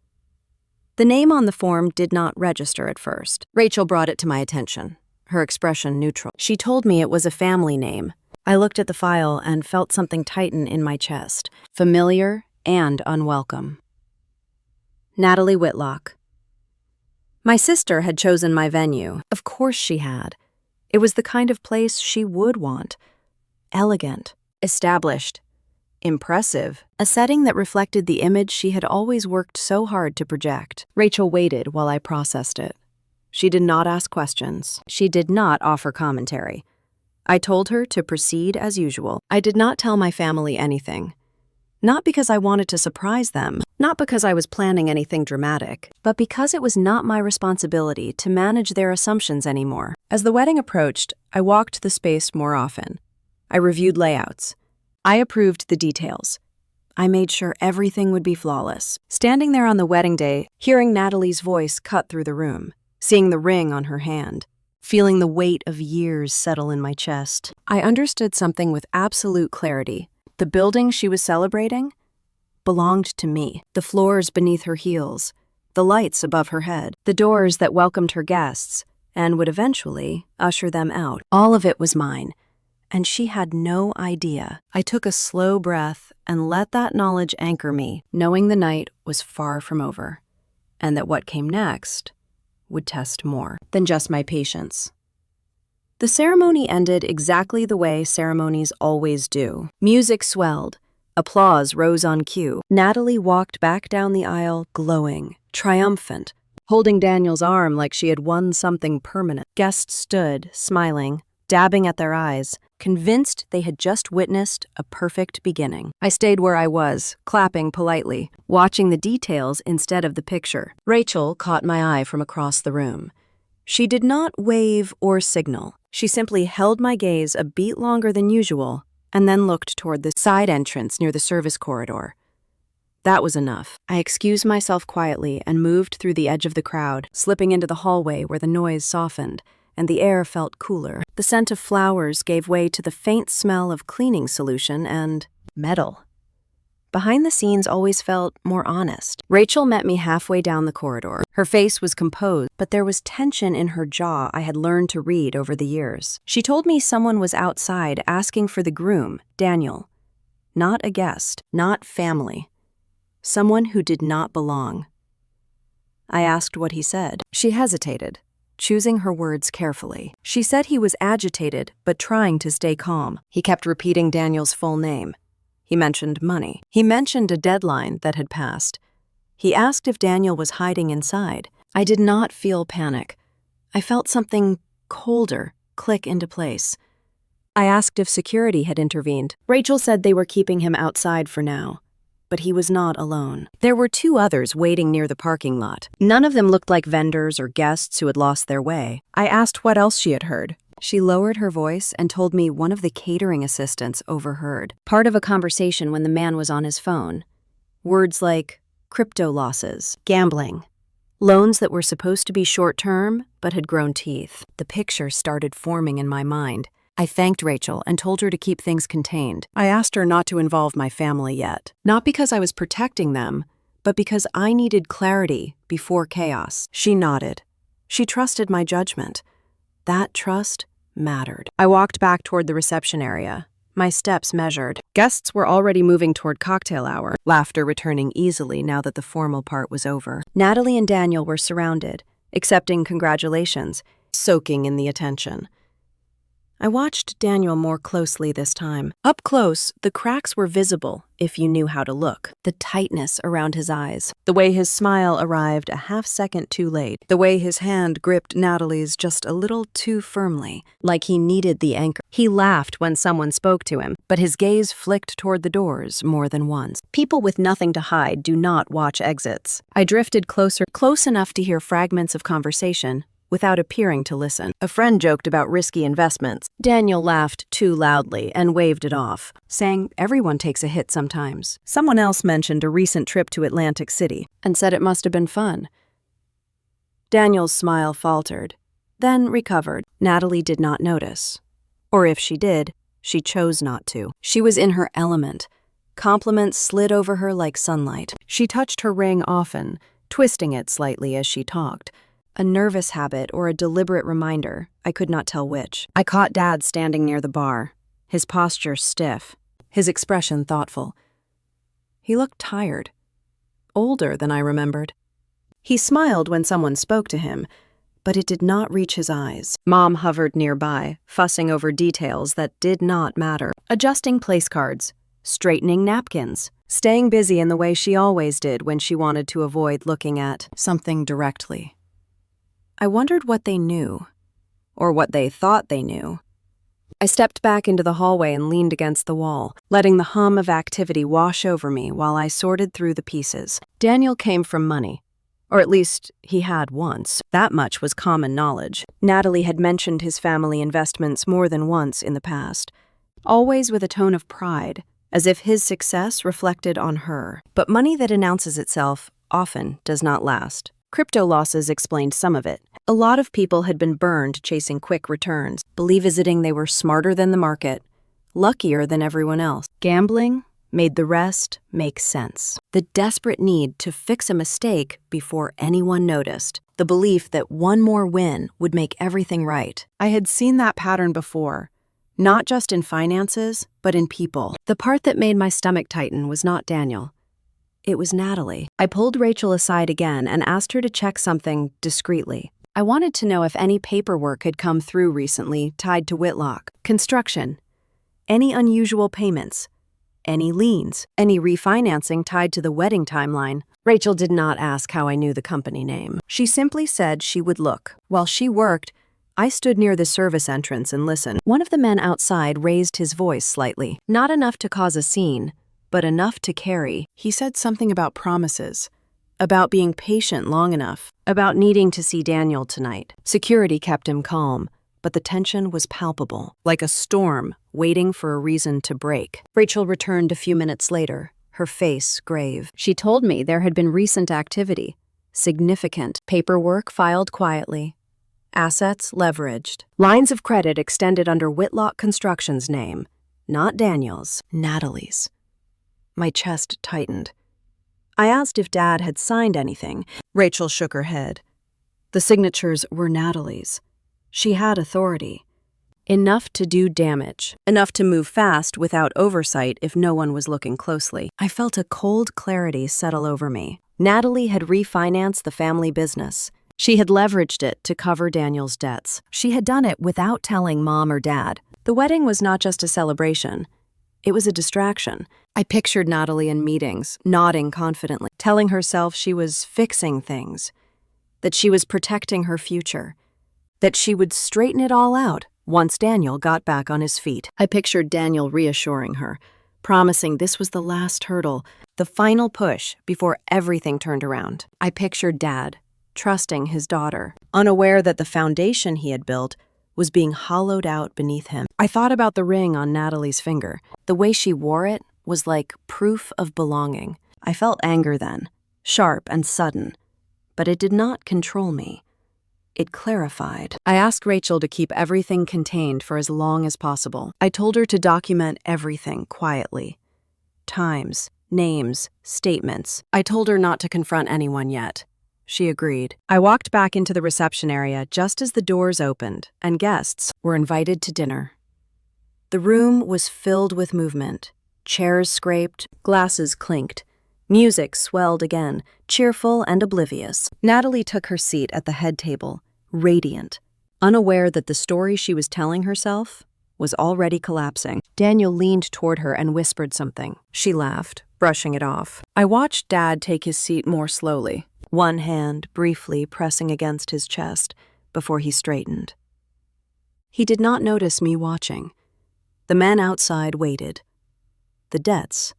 S1: The name on the form did not register at first. Rachel brought it to my attention, her expression neutral. She told me it was a family name. I looked at the file and felt something tighten in my chest, familiar and unwelcome. Natalie Whitlock. My sister had chosen my venue. Of course she had. It was the kind of place she would want. Elegant, established, impressive, a setting that reflected the image she had always worked so hard to project. Rachel waited while I processed it. She did not ask questions. She did not offer commentary. I told her to proceed as usual. I did not tell my family anything. Not because I wanted to surprise them, not because I was planning anything dramatic, but because it was not my responsibility to manage their assumptions anymore. As the wedding approached, I walked the space more often. I reviewed layouts. I approved the details. I made sure everything would be flawless. Standing there on the wedding day, hearing Natalie's voice cut through the room, seeing the ring on her hand, feeling the weight of years settle in my chest, I understood something with absolute clarity. The building she was celebrating belonged to me. The floors beneath her heels, the lights above her head, the doors that welcomed her guests and would eventually usher them out. All of it was mine. And she had no idea. I took a slow breath and let that knowledge anchor me, knowing the night was far from over, and that what came next would test more than just my patience. The ceremony ended exactly the way ceremonies always do. Music swelled. Applause rose on cue. Natalie walked back down the aisle, glowing, triumphant, holding Daniel's arm like she had won something permanent. Guests stood, smiling, dabbing at their eyes, convinced they had just witnessed a perfect beginning. I stayed where I was, clapping politely, watching the details instead of the picture. Rachel caught my eye from across the room. She did not wave or signal. She simply held my gaze a beat longer than usual and then looked toward the side entrance near the service corridor. That was enough. I excused myself quietly and moved through the edge of the crowd, slipping into the hallway where the noise softened and the air felt cooler. The scent of flowers gave way to the faint smell of cleaning solution and metal. Behind the scenes always felt more honest. Rachel met me halfway down the corridor. Her face was composed, but there was tension in her jaw I had learned to read over the years. She told me someone was outside asking for the groom, Daniel. Not a guest, not family. Someone who did not belong. I asked what he said. She hesitated, choosing her words carefully. She said he was agitated, but trying to stay calm. He kept repeating Daniel's full name. He mentioned money. He mentioned a deadline that had passed. He asked if Daniel was hiding inside. I did not feel panic. I felt something colder click into place. I asked if security had intervened. Rachel said they were keeping him outside for now, but he was not alone. There were 2 others waiting near the parking lot. None of them looked like vendors or guests who had lost their way. I asked what else she had heard. She lowered her voice and told me one of the catering assistants overheard part of a conversation when the man was on his phone. Words like crypto losses, gambling, loans that were supposed to be short-term but had grown teeth. The picture started forming in my mind. I thanked Rachel and told her to keep things contained. I asked her not to involve my family yet, not because I was protecting them, but because I needed clarity before chaos. She nodded. She trusted my judgment. That trust mattered. I walked back toward the reception area, my steps measured. Guests were already moving toward cocktail hour, laughter returning easily now that the formal part was over. Natalie and Daniel were surrounded, accepting congratulations, soaking in the attention. I watched Daniel more closely this time. Up close, the cracks were visible if you knew how to look. The tightness around his eyes, the way his smile arrived a half-second too late, the way his hand gripped Natalie's just a little too firmly, like he needed the anchor. He laughed when someone spoke to him, but his gaze flicked toward the doors more than once. People with nothing to hide do not watch exits. I drifted closer, close enough to hear fragments of conversation, without appearing to listen. A friend joked about risky investments. Daniel laughed too loudly and waved it off, saying everyone takes a hit sometimes. Someone else mentioned a recent trip to Atlantic City and said it must have been fun. Daniel's smile faltered, then recovered. Natalie did not notice. Or if she did, she chose not to. She was in her element. Compliments slid over her like sunlight. She touched her ring often, twisting it slightly as she talked. A nervous habit or a deliberate reminder, I could not tell which. I caught Dad standing near the bar, his posture stiff, his expression thoughtful. He looked tired, older than I remembered. He smiled when someone spoke to him, but it did not reach his eyes. Mom hovered nearby, fussing over details that did not matter. Adjusting place cards, straightening napkins, staying busy in the way she always did when she wanted to avoid looking at something directly. I wondered what they knew, or what they thought they knew. I stepped back into the hallway and leaned against the wall, letting the hum of activity wash over me while I sorted through the pieces. Daniel came from money, or at least he had once. That much was common knowledge. Natalie had mentioned his family investments more than once in the past, always with a tone of pride, as if his success reflected on her. But money that announces itself often does not last. Crypto losses explained some of it. A lot of people had been burned chasing quick returns, believing they were smarter than the market, luckier than everyone else. Gambling made the rest make sense. The desperate need to fix a mistake before anyone noticed. The belief that one more win would make everything right. I had seen that pattern before, not just in finances, but in people. The part that made my stomach tighten was not Daniel. It was Natalie. I pulled Rachel aside again and asked her to check something discreetly. I wanted to know if any paperwork had come through recently tied to Whitlock. Construction. Any unusual payments. Any liens. Any refinancing tied to the wedding timeline. Rachel did not ask how I knew the company name. She simply said she would look. While she worked, I stood near the service entrance and listened. One of the men outside raised his voice slightly. Not enough to cause a scene, but enough to carry. He said something about promises, about being patient long enough, about needing to see Daniel tonight. Security kept him calm, but the tension was palpable, like a storm waiting for a reason to break. Rachel returned a few minutes later, her face grave. She told me there had been recent activity, significant paperwork filed quietly, assets leveraged, lines of credit extended under Whitlock Construction's name, not Daniel's, Natalie's. My chest tightened. I asked if Dad had signed anything. Rachel shook her head. The signatures were Natalie's. She had authority. Enough to do damage. Enough to move fast without oversight if no one was looking closely. I felt a cold clarity settle over me. Natalie had refinanced the family business. She had leveraged it to cover Daniel's debts. She had done it without telling Mom or Dad. The wedding was not just a celebration. It was a distraction. I pictured Natalie in meetings, nodding confidently, telling herself she was fixing things, that she was protecting her future, that she would straighten it all out once Daniel got back on his feet. I pictured Daniel reassuring her, promising this was the last hurdle, the final push before everything turned around. I pictured Dad, trusting his daughter, unaware that the foundation he had built was being hollowed out beneath him. I thought about the ring on Natalie's finger. The way she wore it was like proof of belonging. I felt anger then, sharp and sudden, but it did not control me. It clarified. I asked Rachel to keep everything contained for as long as possible. I told her to document everything quietly. Times, names, statements. I told her not to confront anyone yet. She agreed. I walked back into the reception area just as the doors opened and guests were invited to dinner. The room was filled with movement. Chairs scraped, glasses clinked, Music swelled again, cheerful and oblivious. Natalie took her seat at the head table, radiant, unaware that the story she was telling herself was already collapsing. Daniel leaned toward her and whispered something. She laughed, brushing it off. I watched Dad take his seat more slowly, one hand briefly pressing against his chest before he straightened. He did not notice me watching. The men outside waited. The debts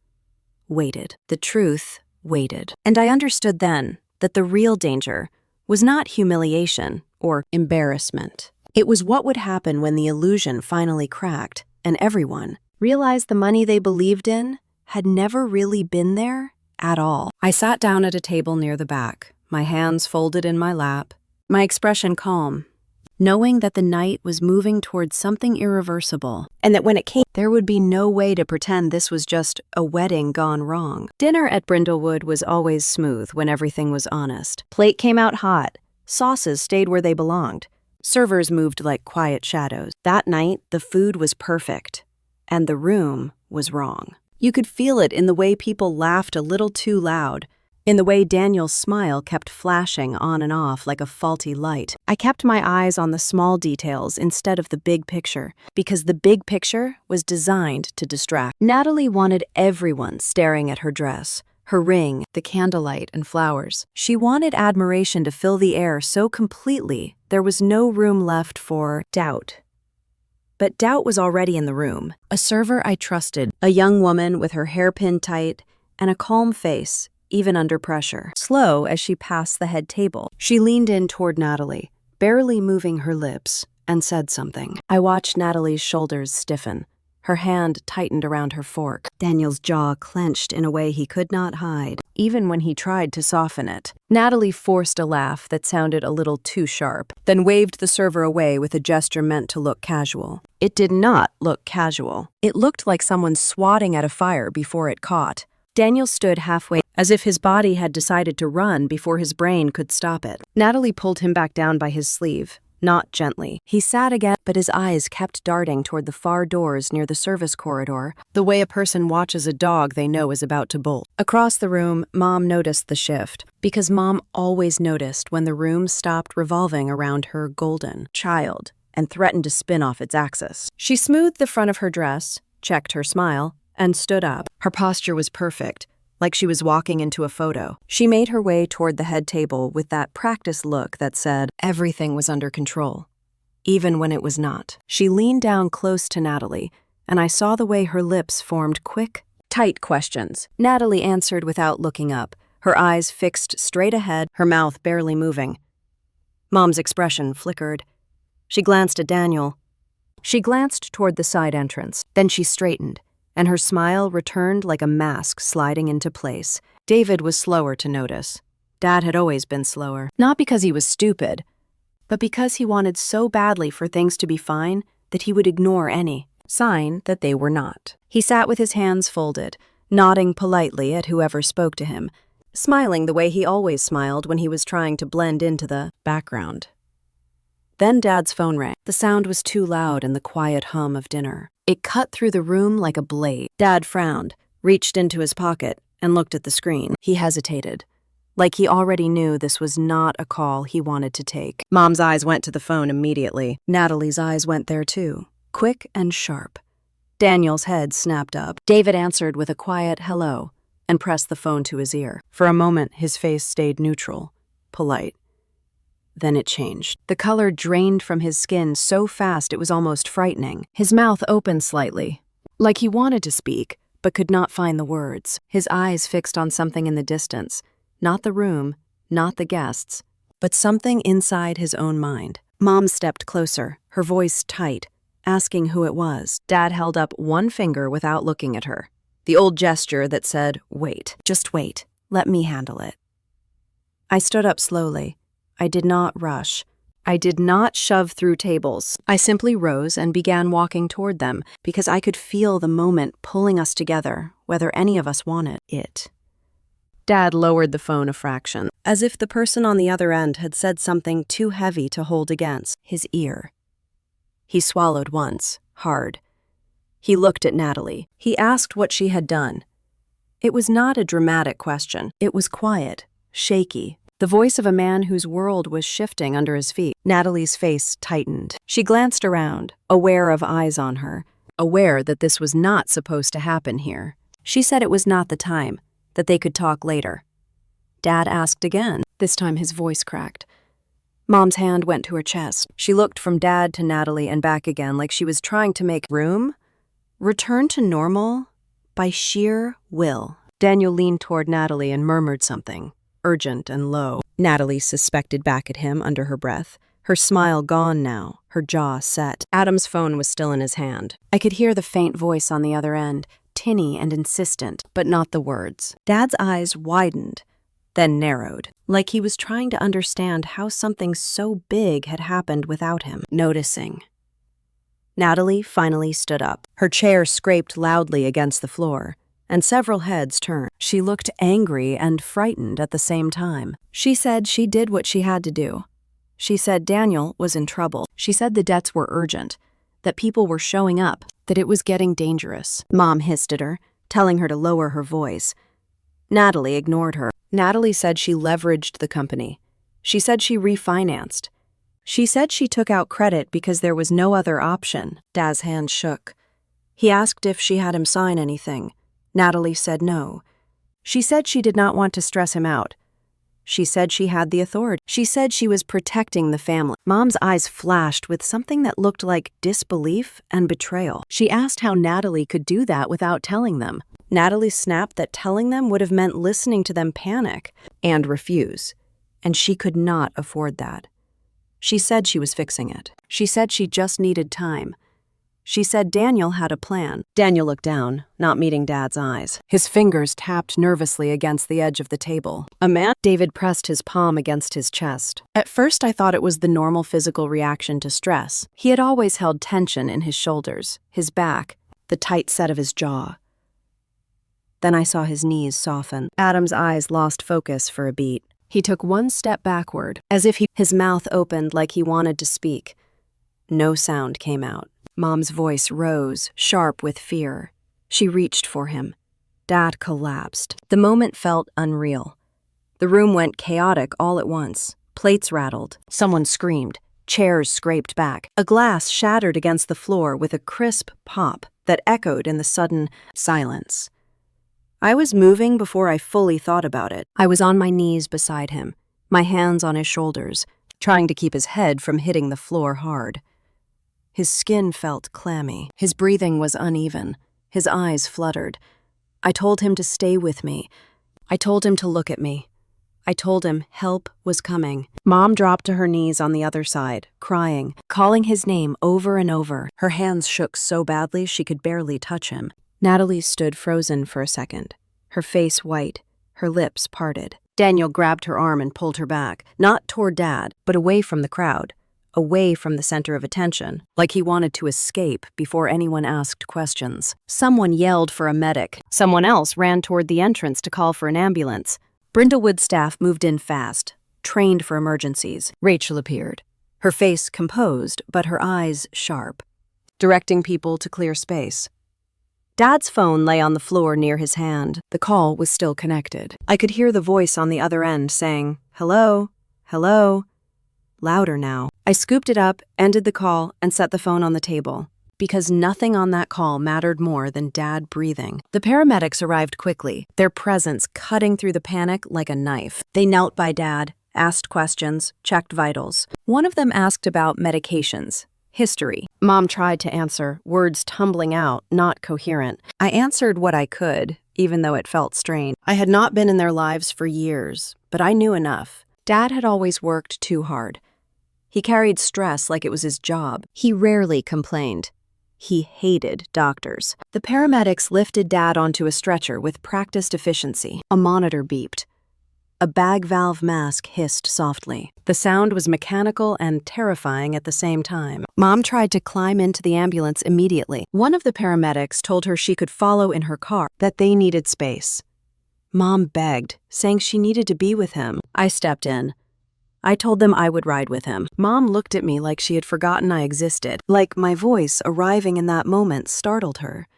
S1: waited. The truth waited. And I understood then that the real danger was not humiliation or embarrassment. It was what would happen when the illusion finally cracked and everyone realized the money they believed in had never really been there at all. I sat down at a table near the back, my hands folded in my lap, my expression calm, knowing that the night was moving towards something irreversible, and that when it came, there would be no way to pretend this was just a wedding gone wrong. Dinner at Brindlewood was always smooth when everything was honest. Plate came out hot, sauces stayed where they belonged, servers moved like quiet shadows. That night, the food was perfect, and the room was wrong. You could feel it in the way people laughed a little too loud, in the way Daniel's smile kept flashing on and off like a faulty light. I kept my eyes on the small details instead of the big picture, because the big picture was designed to distract. Natalie wanted everyone staring at her dress, her ring, the candlelight and flowers. She wanted admiration to fill the air so completely there was no room left for doubt. But doubt was already in the room. A server I trusted, a young woman with her hair pinned tight and a calm face, even under pressure. Slow as she passed the head table, she leaned in toward Natalie, barely moving her lips, and said something. I watched Natalie's shoulders stiffen. Her hand tightened around her fork. Daniel's jaw clenched in a way he could not hide, even when he tried to soften it. Natalie forced a laugh that sounded a little too sharp, then waved the server away with a gesture meant to look casual. It did not look casual. It looked like someone swatting at a fire before it caught. Daniel stood halfway, as if his body had decided to run before his brain could stop it. Natalie pulled him back down by his sleeve. Not gently. He sat again, but his eyes kept darting toward the far doors near the service corridor, the way a person watches a dog they know is about to bolt. Across the room, Mom noticed the shift, because Mom always noticed when the room stopped revolving around her golden child and threatened to spin off its axis. She smoothed the front of her dress, checked her smile, and stood up. Her posture was perfect, like she was walking into a photo. She made her way toward the head table with that practiced look that said everything was under control, even when it was not. She leaned down close to Natalie, and I saw the way her lips formed quick, tight questions. Natalie answered without looking up, her eyes fixed straight ahead, her mouth barely moving. Mom's expression flickered. She glanced at Daniel. She glanced toward the side entrance. Then she straightened, and her smile returned like a mask sliding into place. David was slower to notice. Dad had always been slower. Not because he was stupid, but because he wanted so badly for things to be fine that he would ignore any sign that they were not. He sat with his hands folded, nodding politely at whoever spoke to him, smiling the way he always smiled when he was trying to blend into the background. Then Dad's phone rang. The sound was too loud in the quiet hum of dinner. It cut through the room like a blade. Dad frowned, reached into his pocket, and looked at the screen. He hesitated, like he already knew this was not a call he wanted to take. Mom's eyes went to the phone immediately. Natalie's eyes went there too, quick and sharp. Daniel's head snapped up. David answered with a quiet hello and pressed the phone to his ear. For a moment, his face stayed neutral, polite. Then it changed. The color drained from his skin so fast it was almost frightening. His mouth opened slightly, like he wanted to speak, but could not find the words. His eyes fixed on something in the distance, not the room, not the guests, but something inside his own mind. Mom stepped closer, her voice tight, asking who it was. Dad held up one finger without looking at her, the old gesture that said, wait, just wait, let me handle it. I stood up slowly. I did not rush. I did not shove through tables. I simply rose and began walking toward them because I could feel the moment pulling us together, whether any of us wanted it. Dad lowered the phone a fraction, as if the person on the other end had said something too heavy to hold against his ear. He swallowed once, hard. He looked at Natalie. He asked what she had done. It was not a dramatic question. It was quiet, shaky, the voice of a man whose world was shifting under his feet. Natalie's face tightened. She glanced around, aware of eyes on her, aware that this was not supposed to happen here. She said it was not the time, that they could talk later. Dad asked again. This time his voice cracked. Mom's hand went to her chest. She looked from Dad to Natalie and back again like she was trying to make room. Return to normal by sheer will. Daniel leaned toward Natalie and murmured something, urgent and low. Natalie suspected back at him under her breath, her smile gone now, her jaw set. Adam's phone was still in his hand. I could hear the faint voice on the other end, tinny and insistent, but not the words. Dad's eyes widened, then narrowed, like he was trying to understand how something so big had happened without him noticing. Natalie finally stood up. Her chair scraped loudly against the floor, and several heads turned. She looked angry and frightened at the same time. She said she did what she had to do. She said Daniel was in trouble. She said the debts were urgent, that people were showing up, that it was getting dangerous. Mom hissed at her, telling her to lower her voice. Natalie ignored her. Natalie said she leveraged the company. She said she refinanced. She said she took out credit because there was no other option. Dad's hand shook. He asked if she had him sign anything. Natalie said no. She said she did not want to stress him out. She said she had the authority. She said she was protecting the family. Mom's eyes flashed with something that looked like disbelief and betrayal. She asked how Natalie could do that without telling them. Natalie snapped that telling them would have meant listening to them panic and refuse, and she could not afford that. She said she was fixing it. She said she just needed time. She said Daniel had a plan. Daniel looked down, not meeting Dad's eyes. His fingers tapped nervously against the edge of the table. A man? David pressed his palm against his chest. At first I thought it was the normal physical reaction to stress. He had always held tension in his shoulders, his back, the tight set of his jaw. Then I saw his knees soften. Adam's eyes lost focus for a beat. He took one step backward, as if his mouth opened like he wanted to speak. No sound came out. Mom's voice rose, sharp with fear. She reached for him. Dad collapsed. The moment felt unreal. The room went chaotic all at once. Plates rattled. Someone screamed. Chairs scraped back. A glass shattered against the floor with a crisp pop that echoed in the sudden silence. I was moving before I fully thought about it. I was on my knees beside him, my hands on his shoulders, trying to keep his head from hitting the floor hard. His skin felt clammy. His breathing was uneven. His eyes fluttered. I told him to stay with me. I told him to look at me. I told him help was coming. Mom dropped to her knees on the other side, crying, calling his name over and over. Her hands shook so badly she could barely touch him. Natalie stood frozen for a second, her face white, her lips parted. Daniel grabbed her arm and pulled her back, not toward Dad, but away from the crowd, away from the center of attention, like he wanted to escape before anyone asked questions. Someone yelled for a medic. Someone else ran toward the entrance to call for an ambulance. Brindlewood staff moved in fast, trained for emergencies. Rachel appeared, her face composed, but her eyes sharp, directing people to clear space. Dad's phone lay on the floor near his hand. The call was still connected. I could hear the voice on the other end saying, "Hello, hello," louder now. I scooped it up, ended the call, and set the phone on the table, because nothing on that call mattered more than Dad breathing. The paramedics arrived quickly, their presence cutting through the panic like a knife. They knelt by Dad, asked questions, checked vitals. One of them asked about medications. History. Mom tried to answer, words tumbling out, not coherent. I answered what I could, even though it felt strained. I had not been in their lives for years, but I knew enough. Dad had always worked too hard. He carried stress like it was his job. He rarely complained. He hated doctors. The paramedics lifted Dad onto a stretcher with practiced efficiency. A monitor beeped. A bag valve mask hissed softly. The sound was mechanical and terrifying at the same time. Mom tried to climb into the ambulance immediately. One of the paramedics told her she could follow in her car, that they needed space. Mom begged, saying she needed to be with him. I stepped in. I told them I would ride with him. Mom looked at me like she had forgotten I existed, like my voice arriving in that moment startled her.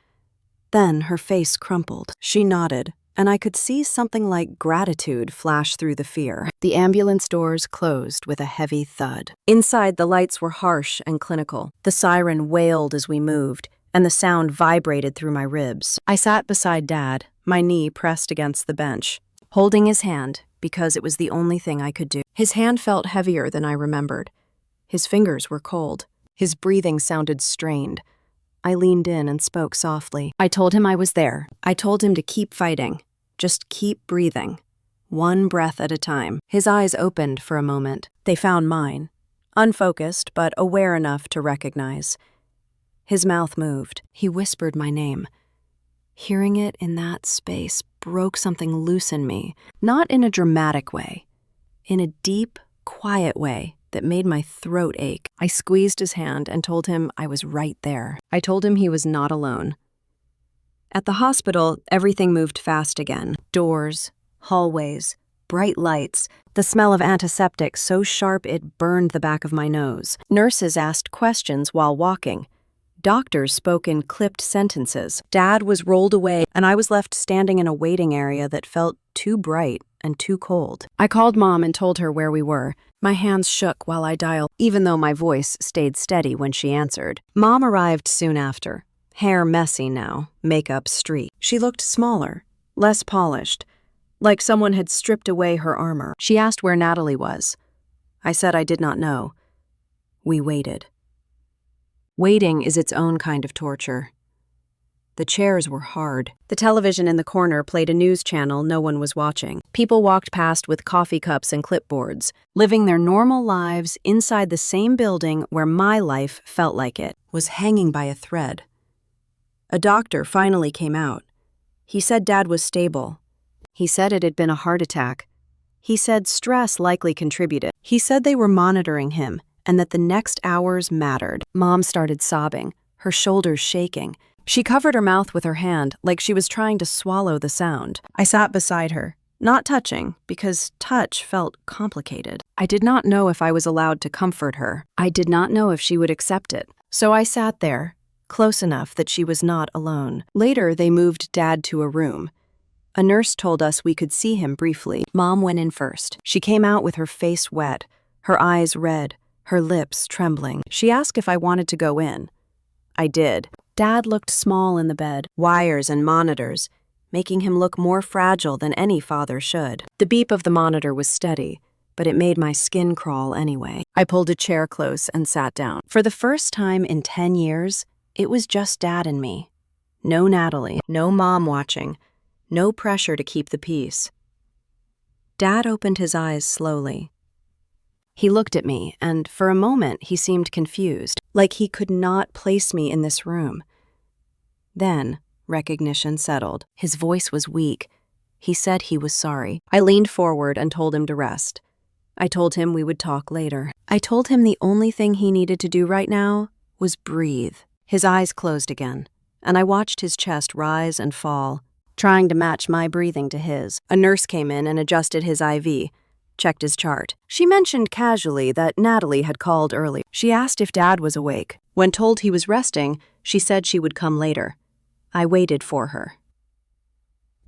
S1: Then her face crumpled. She nodded, and I could see something like gratitude flash through the fear. The ambulance doors closed with a heavy thud. Inside, the lights were harsh and clinical. The siren wailed as we moved, and the sound vibrated through my ribs. I sat beside Dad, my knee pressed against the bench, holding his hand because it was the only thing I could do. His hand felt heavier than I remembered. His fingers were cold. His breathing sounded strained. I leaned in and spoke softly. I told him I was there. I told him to keep fighting. Just keep breathing. One breath at a time. His eyes opened for a moment. They found mine. Unfocused, but aware enough to recognize. His mouth moved. He whispered my name. Hearing it in that space broke something loose in me. Not in a dramatic way. In a deep, quiet way that made my throat ache. I squeezed his hand and told him I was right there. I told him he was not alone. At the hospital, everything moved fast again. Doors, hallways, bright lights, the smell of antiseptic so sharp it burned the back of my nose. Nurses asked questions while walking. Doctors spoke in clipped sentences. Dad was rolled away, and I was left standing in a waiting area that felt too bright and too cold. I called Mom and told her where we were. My hands shook while I dialed, even though my voice stayed steady when she answered. Mom arrived soon after. Hair messy now, makeup streaked. She looked smaller, less polished, like someone had stripped away her armor. She asked where Natalie was. I said I did not know. We waited. Waiting is its own kind of torture. The chairs were hard. The television in the corner played a news channel no one was watching. People walked past with coffee cups and clipboards, living their normal lives inside the same building where my life felt like it was hanging by a thread. A doctor finally came out. He said Dad was stable. He said it had been a heart attack. He said stress likely contributed. He said they were monitoring him and that the next hours mattered. Mom started sobbing, her shoulders shaking. She covered her mouth with her hand like she was trying to swallow the sound. I sat beside her, not touching, because touch felt complicated. I did not know if I was allowed to comfort her. I did not know if she would accept it. So I sat there, close enough that she was not alone. Later, they moved Dad to a room. A nurse told us we could see him briefly. Mom went in first. She came out with her face wet, her eyes red, her lips trembling. She asked if I wanted to go in. I did. Dad looked small in the bed, wires and monitors, making him look more fragile than any father should. The beep of the monitor was steady, but it made my skin crawl anyway. I pulled a chair close and sat down. For the first time in 10 years, it was just Dad and me. No Natalie, no Mom watching, no pressure to keep the peace. Dad opened his eyes slowly. He looked at me, and for a moment he seemed confused, like he could not place me in this room. Then, recognition settled. His voice was weak. He said he was sorry. I leaned forward and told him to rest. I told him we would talk later. I told him the only thing he needed to do right now was breathe. His eyes closed again, and I watched his chest rise and fall, trying to match my breathing to his. A nurse came in and adjusted his IV, checked his chart. She mentioned casually that Natalie had called early. She asked if Dad was awake. When told he was resting, she said she would come later. I waited for her.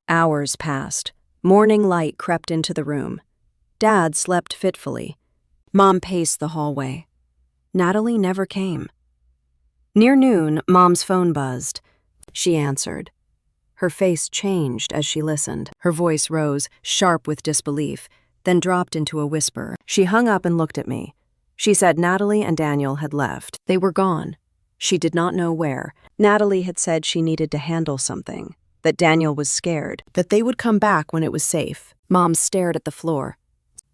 S1: Hours passed. Morning light crept into the room. Dad slept fitfully. Mom paced the hallway. Natalie never came. Near noon, Mom's phone buzzed. She answered. Her face changed as she listened. Her voice rose, sharp with disbelief, then dropped into a whisper. She hung up and looked at me. She said Natalie and Daniel had left. They were gone. She did not know where. Natalie had said she needed to handle something, that Daniel was scared, that they would come back when it was safe. Mom stared at the floor,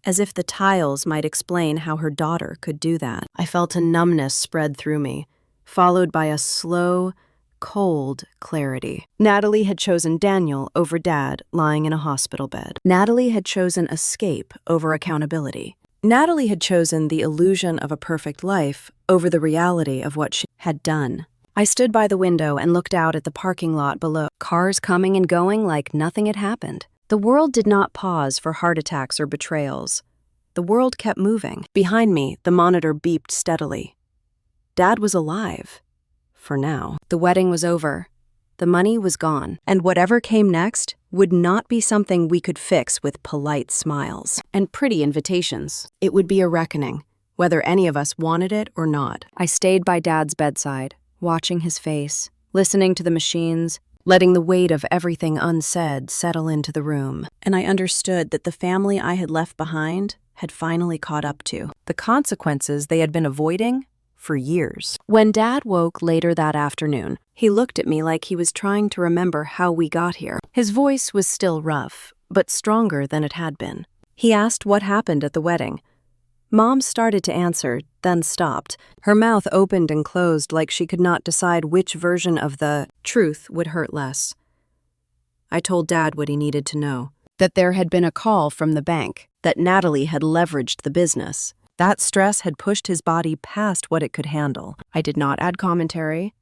S1: as if the tiles might explain how her daughter could do that. I felt a numbness spread through me, followed by a slow, cold clarity. Natalie had chosen Daniel over Dad lying in a hospital bed. Natalie had chosen escape over accountability. Natalie had chosen the illusion of a perfect life over the reality of what she had done. I stood by the window and looked out at the parking lot below, cars coming and going like nothing had happened. The world did not pause for heart attacks or betrayals. The world kept moving. Behind me, the monitor beeped steadily. Dad was alive. For now. The wedding was over. The money was gone, and whatever came next would not be something we could fix with polite smiles and pretty invitations. It would be a reckoning, whether any of us wanted it or not. I stayed by Dad's bedside, watching his face, listening to the machines, letting the weight of everything unsaid settle into the room. And I understood that the family I had left behind had finally caught up to the consequences they had been avoiding for years. When Dad woke later that afternoon, he looked at me like he was trying to remember how we got here. His voice was still rough, but stronger than it had been. He asked what happened at the wedding. Mom started to answer, then stopped. Her mouth opened and closed like she could not decide which version of the truth would hurt less. I told Dad what he needed to know, that there had been a call from the bank, that Natalie had leveraged the business. That stress had pushed his body past what it could handle. I did not add commentary.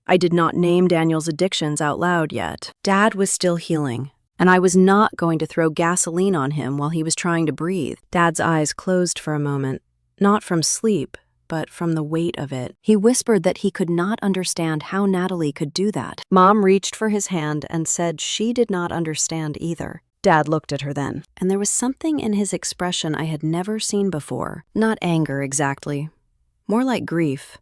S1: I did not name Daniel's addictions out loud yet. Dad was still healing, and I was not going to throw gasoline on him while he was trying to breathe. Dad's eyes closed for a moment, not from sleep, but from the weight of it. He whispered that he could not understand how Natalie could do that. Mom reached for his hand and said she did not understand either. Dad looked at her then, and there was something in his expression I had never seen before. Not anger exactly, more like grief.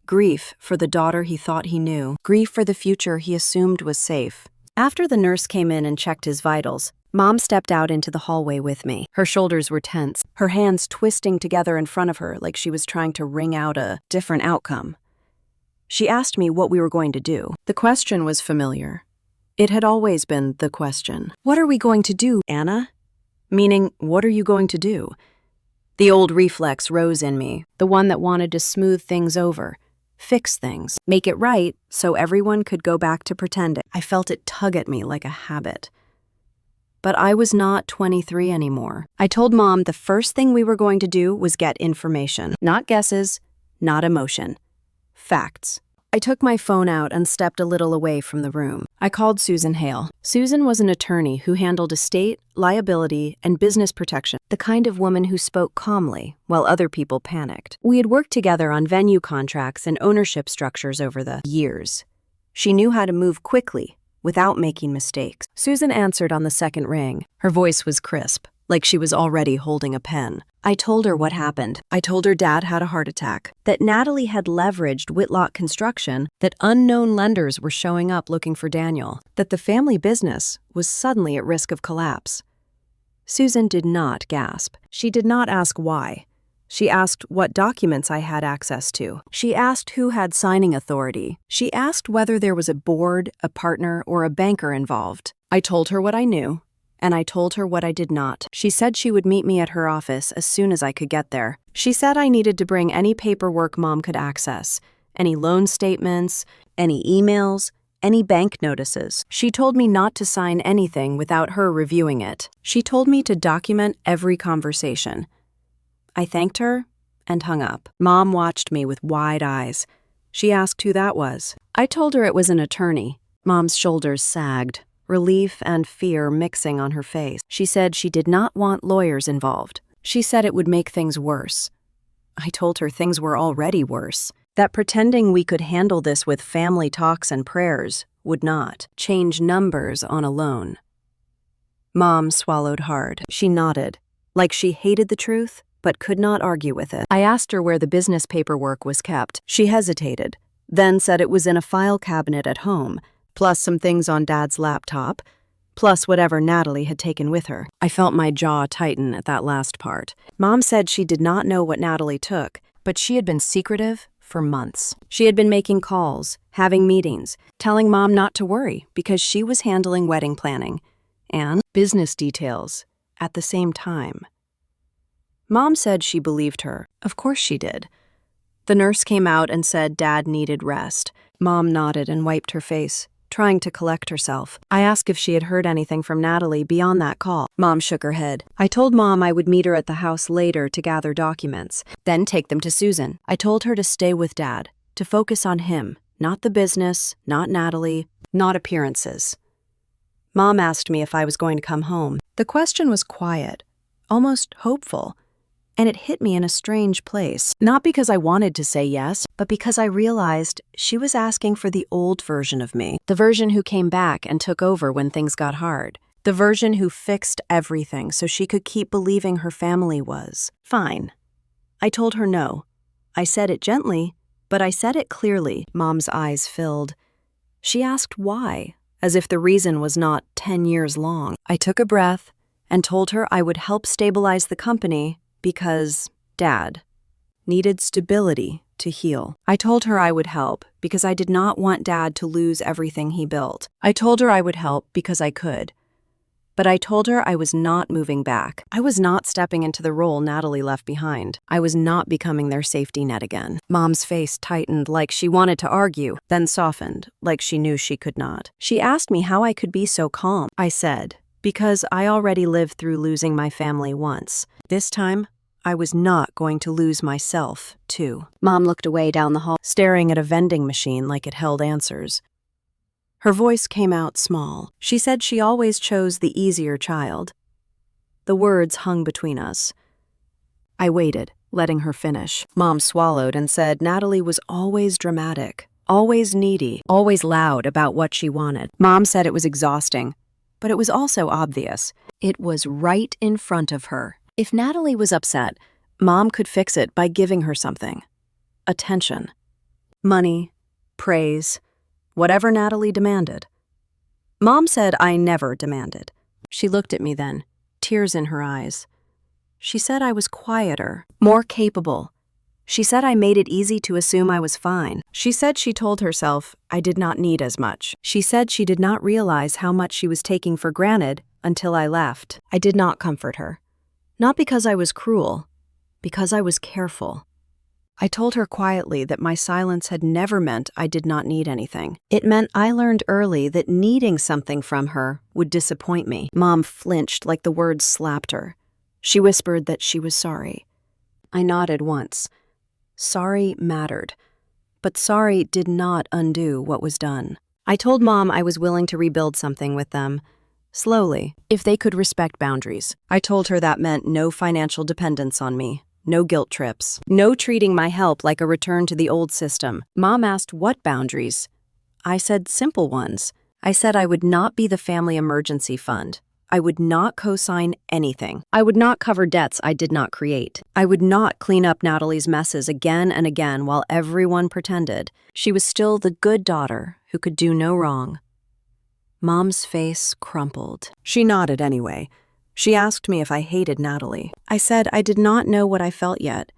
S1: Grief for the daughter he thought he knew, grief for the future he assumed was safe. After the nurse came in and checked his vitals, Mom stepped out into the hallway with me. Her shoulders were tense, her hands twisting together in front of her like she was trying to wring out a different outcome. She asked me what we were going to do. The question was familiar. It had always been the question. What are we going to do, Anna? Meaning, what are you going to do? The old reflex rose in me, the one that wanted to smooth things over, fix things, make it right so everyone could go back to pretending. I felt it tug at me like a habit. But I was not 23 anymore. I told Mom the first thing we were going to do was get information. Not guesses, not emotion. Facts. I took my phone out and stepped a little away from the room. I called Susan Hale. Susan was an attorney who handled estate, liability, and business protection, the kind of woman who spoke calmly while other people panicked. We had worked together on venue contracts and ownership structures over the years. She knew how to move quickly without making mistakes. Susan answered on the second ring. Her voice was crisp, like she was already holding a pen. I told her what happened. I told her Dad had a heart attack, that Natalie had leveraged Whitlock Construction, that unknown lenders were showing up looking for Daniel, that the family business was suddenly at risk of collapse. Susan did not gasp. She did not ask why. She asked what documents I had access to. She asked who had signing authority. She asked whether there was a board, a partner, or a banker involved. I told her what I knew, and I told her what I did not. She said she would meet me at her office as soon as I could get there. She said I needed to bring any paperwork Mom could access, any loan statements, any emails, any bank notices. She told me not to sign anything without her reviewing it. She told me to document every conversation. I thanked her and hung up. Mom watched me with wide eyes. She asked who that was. I told her it was an attorney. Mom's shoulders sagged, relief and fear mixing on her face. She said she did not want lawyers involved. She said it would make things worse. I told her things were already worse, that pretending we could handle this with family talks and prayers would not change numbers on a loan. Mom swallowed hard. She nodded, like she hated the truth, but could not argue with it. I asked her where the business paperwork was kept. She hesitated, then said it was in a file cabinet at home, plus some things on Dad's laptop, plus whatever Natalie had taken with her. I felt my jaw tighten at that last part. Mom said she did not know what Natalie took, but she had been secretive for months. She had been making calls, having meetings, telling Mom not to worry because she was handling wedding planning and business details at the same time. Mom said she believed her. Of course she did. The nurse came out and said Dad needed rest. Mom nodded and wiped her face, trying to collect herself. I asked if she had heard anything from Natalie beyond that call. Mom shook her head. I told Mom I would meet her at the house later to gather documents, then take them to Susan. I told her to stay with Dad, to focus on him, not the business, not Natalie, not appearances. Mom asked me if I was going to come home. The question was quiet, almost hopeful. And it hit me in a strange place. Not because I wanted to say yes, but because I realized she was asking for the old version of me. The version who came back and took over when things got hard. The version who fixed everything so she could keep believing her family was fine. I told her no. I said it gently, but I said it clearly. Mom's eyes filled. She asked why, as if the reason was not 10 years long. I took a breath and told her I would help stabilize the company because Dad needed stability to heal. I told her I would help because I did not want Dad to lose everything he built. I told her I would help because I could. But I told her I was not moving back. I was not stepping into the role Natalie left behind. I was not becoming their safety net again. Mom's face tightened like she wanted to argue, then softened like she knew she could not. She asked me how I could be so calm. I said, because I already lived through losing my family once. This time, I was not going to lose myself, too. Mom looked away down the hall, staring at a vending machine like it held answers. Her voice came out small. She said she always chose the easier child. The words hung between us. I waited, letting her finish. Mom swallowed and said Natalie was always dramatic, always needy, always loud about what she wanted. Mom said it was exhausting, but it was also obvious. It was right in front of her. If Natalie was upset, Mom could fix it by giving her something. Attention. Money. Praise. Whatever Natalie demanded. Mom said I never demanded. She looked at me then, tears in her eyes. She said I was quieter, more capable. She said I made it easy to assume I was fine. She said she told herself I did not need as much. She said she did not realize how much she was taking for granted until I left. I did not comfort her. Not because I was cruel, because I was careful. I told her quietly that my silence had never meant I did not need anything. It meant I learned early that needing something from her would disappoint me. Mom flinched like the words slapped her. She whispered that she was sorry. I nodded once. Sorry mattered, but sorry did not undo what was done. I told Mom I was willing to rebuild something with them, slowly, if they could respect boundaries. I told her that meant no financial dependence on me. No guilt trips. No treating my help like a return to the old system. Mom asked what boundaries. I said simple ones. I said I would not be the family emergency fund. I would not co-sign anything. I would not cover debts I did not create. I would not clean up Natalie's messes again and again while everyone pretended she was still the good daughter who could do no wrong. Mom's face crumpled. She nodded anyway. She asked me if I hated Natalie. I said I did not know what I felt yet,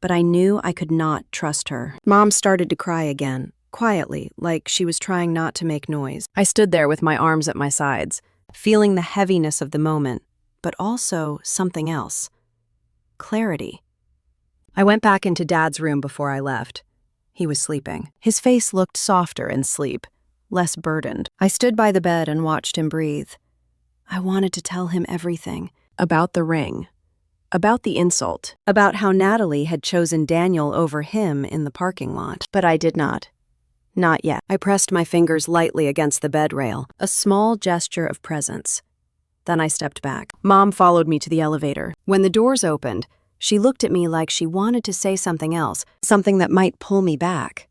S1: but I knew I could not trust her. Mom started to cry again, quietly, like she was trying not to make noise. I stood there with my arms at my sides, feeling the heaviness of the moment, but also something else. Clarity. I went back into Dad's room before I left. He was sleeping. His face looked softer in sleep, less burdened. I stood by the bed and watched him breathe. I wanted to tell him everything. About the ring. About the insult. About how Natalie had chosen Daniel over him in the parking lot. But I did not. Not yet. I pressed my fingers lightly against the bed rail, a small gesture of presence. Then I stepped back. Mom followed me to the elevator. When the doors opened, she looked at me like she wanted to say something else, something that might pull me back.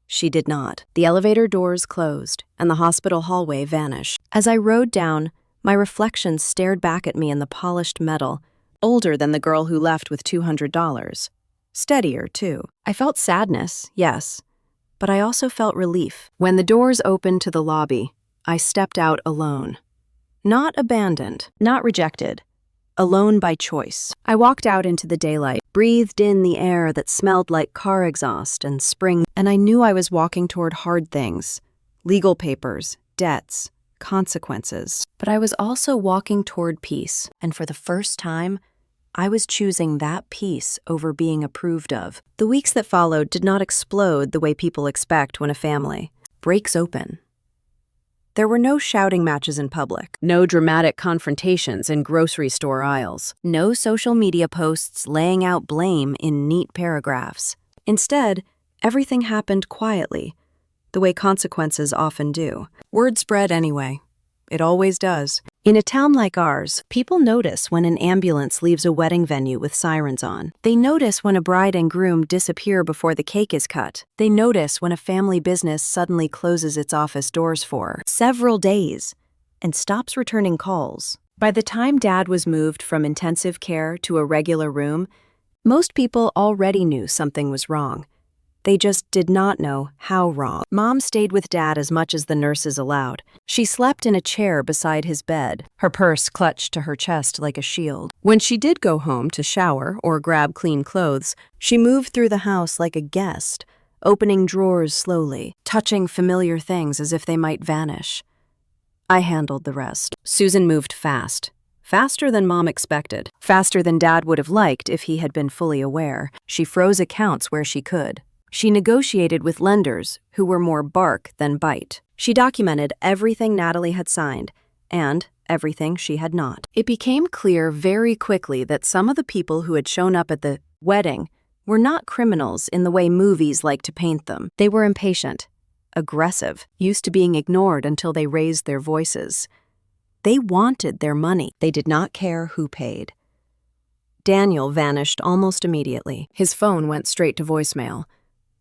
S1: She did not. The elevator doors closed, and the hospital hallway vanished. As I rode down, my reflection stared back at me in the polished metal, older than the girl who left with $200. Steadier, too. I felt sadness, yes, but I also felt relief. When the doors opened to the lobby, I stepped out alone. Not abandoned, not rejected. Alone by choice. I walked out into the daylight, breathed in the air that smelled like car exhaust and spring, and I knew I was walking toward hard things. Legal papers, debts, consequences. But I was also walking toward peace, and for the first time, I was choosing that peace over being approved of. The weeks that followed did not explode the way people expect when a family breaks open. There were no shouting matches in public, no dramatic confrontations in grocery store aisles, no social media posts laying out blame in neat paragraphs. Instead, everything happened quietly, the way consequences often do. Word spread anyway. It always does. In a town like ours, people notice when an ambulance leaves a wedding venue with sirens on. They notice when a bride and groom disappear before the cake is cut. They notice when a family business suddenly closes its office doors for several days and stops returning calls. By the time Dad was moved from intensive care to a regular room, most people already knew something was wrong. They just did not know how wrong. Mom stayed with Dad as much as the nurses allowed. She slept in a chair beside his bed, her purse clutched to her chest like a shield. When she did go home to shower or grab clean clothes, she moved through the house like a guest, opening drawers slowly, touching familiar things as if they might vanish. I handled the rest. Susan moved fast. Faster than Mom expected. Faster than Dad would have liked if he had been fully aware. She froze accounts where she could. She negotiated with lenders who were more bark than bite. She documented everything Natalie had signed and everything she had not. It became clear very quickly that some of the people who had shown up at the wedding were not criminals in the way movies like to paint them. They were impatient, aggressive, used to being ignored until they raised their voices. They wanted their money. They did not care who paid. Daniel vanished almost immediately. His phone went straight to voicemail.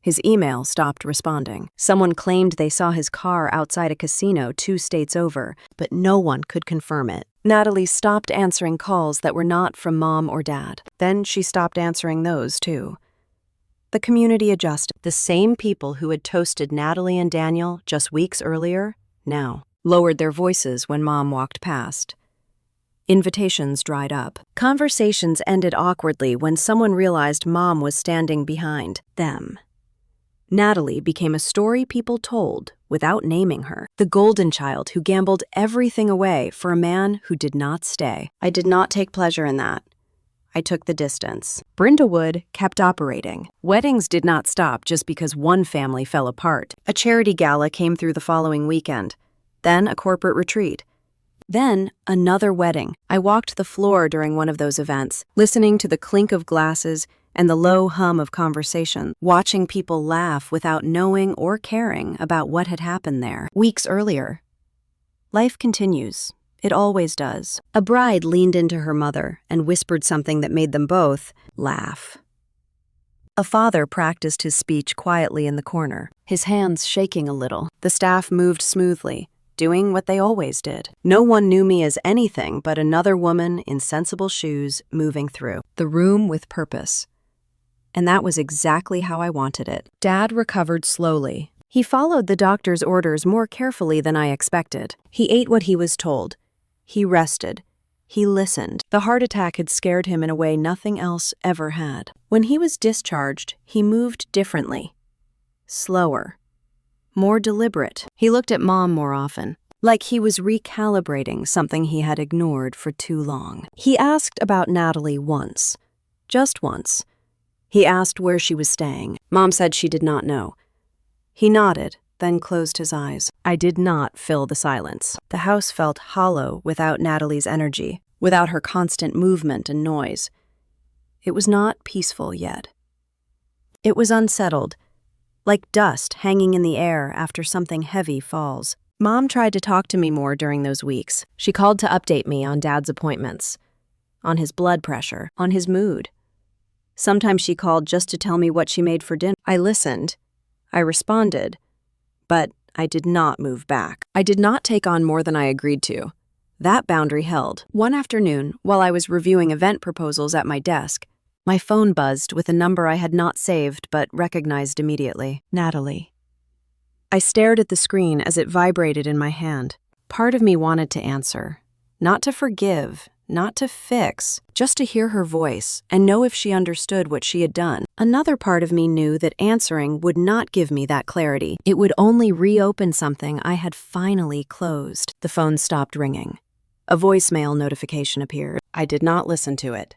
S1: His email stopped responding. Someone claimed they saw his car outside a casino 2 states over, but no one could confirm it. Natalie stopped answering calls that were not from Mom or Dad. Then she stopped answering those, too. The community adjusted. The same people who had toasted Natalie and Daniel just weeks earlier now lowered their voices when Mom walked past. Invitations dried up. Conversations ended awkwardly when someone realized Mom was standing behind them. Natalie became a story people told without naming her. The golden child who gambled everything away for a man who did not stay. I did not take pleasure in that. I took the distance. Brindlewood kept operating. Weddings did not stop just because one family fell apart. A charity gala came through the following weekend. Then a corporate retreat. Then another wedding. I walked the floor during one of those events, listening to the clink of glasses and the low hum of conversation, watching people laugh without knowing or caring about what had happened there weeks earlier. Life continues. It always does. A bride leaned into her mother and whispered something that made them both laugh. A father practiced his speech quietly in the corner, his hands shaking a little. The staff moved smoothly, doing what they always did. No one knew me as anything but another woman in sensible shoes moving through the room with purpose. And that was exactly how I wanted it. Dad recovered slowly. He followed the doctor's orders more carefully than I expected. He ate what he was told. He rested. He listened. The heart attack had scared him in a way nothing else ever had. When he was discharged, he moved differently. Slower. More deliberate. He looked at Mom more often, like he was recalibrating something he had ignored for too long. He asked about Natalie once. Just once. He asked where she was staying. Mom said she did not know. He nodded, then closed his eyes. I did not fill the silence. The house felt hollow without Natalie's energy, without her constant movement and noise. It was not peaceful yet. It was unsettled, like dust hanging in the air after something heavy falls. Mom tried to talk to me more during those weeks. She called to update me on Dad's appointments, on his blood pressure, on his mood. Sometimes she called just to tell me what she made for dinner. I listened. I responded. But I did not move back. I did not take on more than I agreed to. That boundary held. One afternoon, while I was reviewing event proposals at my desk, my phone buzzed with a number I had not saved but recognized immediately. Natalie. I stared at the screen as it vibrated in my hand. Part of me wanted to answer. Not to forgive, not to fix, just to hear her voice and know if she understood what she had done. Another part of me knew that answering would not give me that clarity. It would only reopen something I had finally closed. The phone stopped ringing. A voicemail notification appeared. I did not listen to it.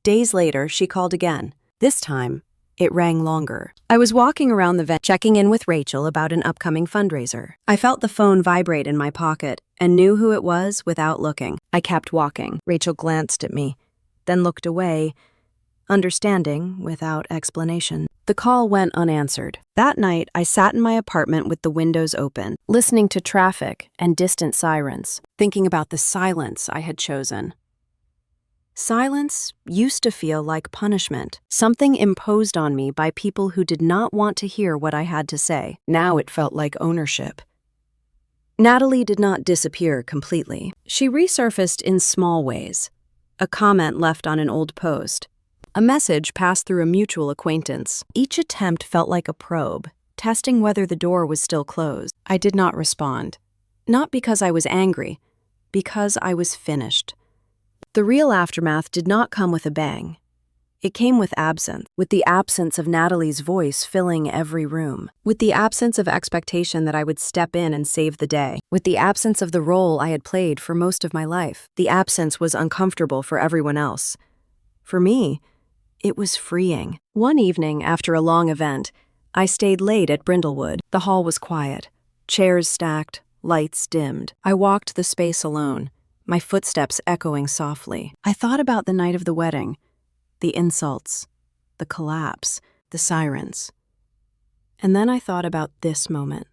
S1: Days later, she called again. This time, it rang longer. I was walking around the vent, checking in with Rachel about an upcoming fundraiser. I felt the phone vibrate in my pocket and knew who it was without looking. I kept walking. Rachel glanced at me, then looked away, understanding without explanation. The call went unanswered. That night, I sat in my apartment with the windows open, listening to traffic and distant sirens, thinking about the silence I had chosen. Silence used to feel like punishment, something imposed on me by people who did not want to hear what I had to say. Now it felt like ownership. Natalie did not disappear completely. She resurfaced in small ways. A comment left on an old post. A message passed through a mutual acquaintance. Each attempt felt like a probe, testing whether the door was still closed. I did not respond. Not because I was angry, because I was finished. The real aftermath did not come with a bang. It came with absence, with the absence of Natalie's voice filling every room, with the absence of expectation that I would step in and save the day, with the absence of the role I had played for most of my life. The absence was uncomfortable for everyone else. For me, it was freeing. One evening after a long event, I stayed late at Brindlewood. The hall was quiet, chairs stacked, lights dimmed. I walked the space alone, my footsteps echoing softly. I thought about the night of the wedding, the insults, the collapse, the sirens. And then I thought about this moment.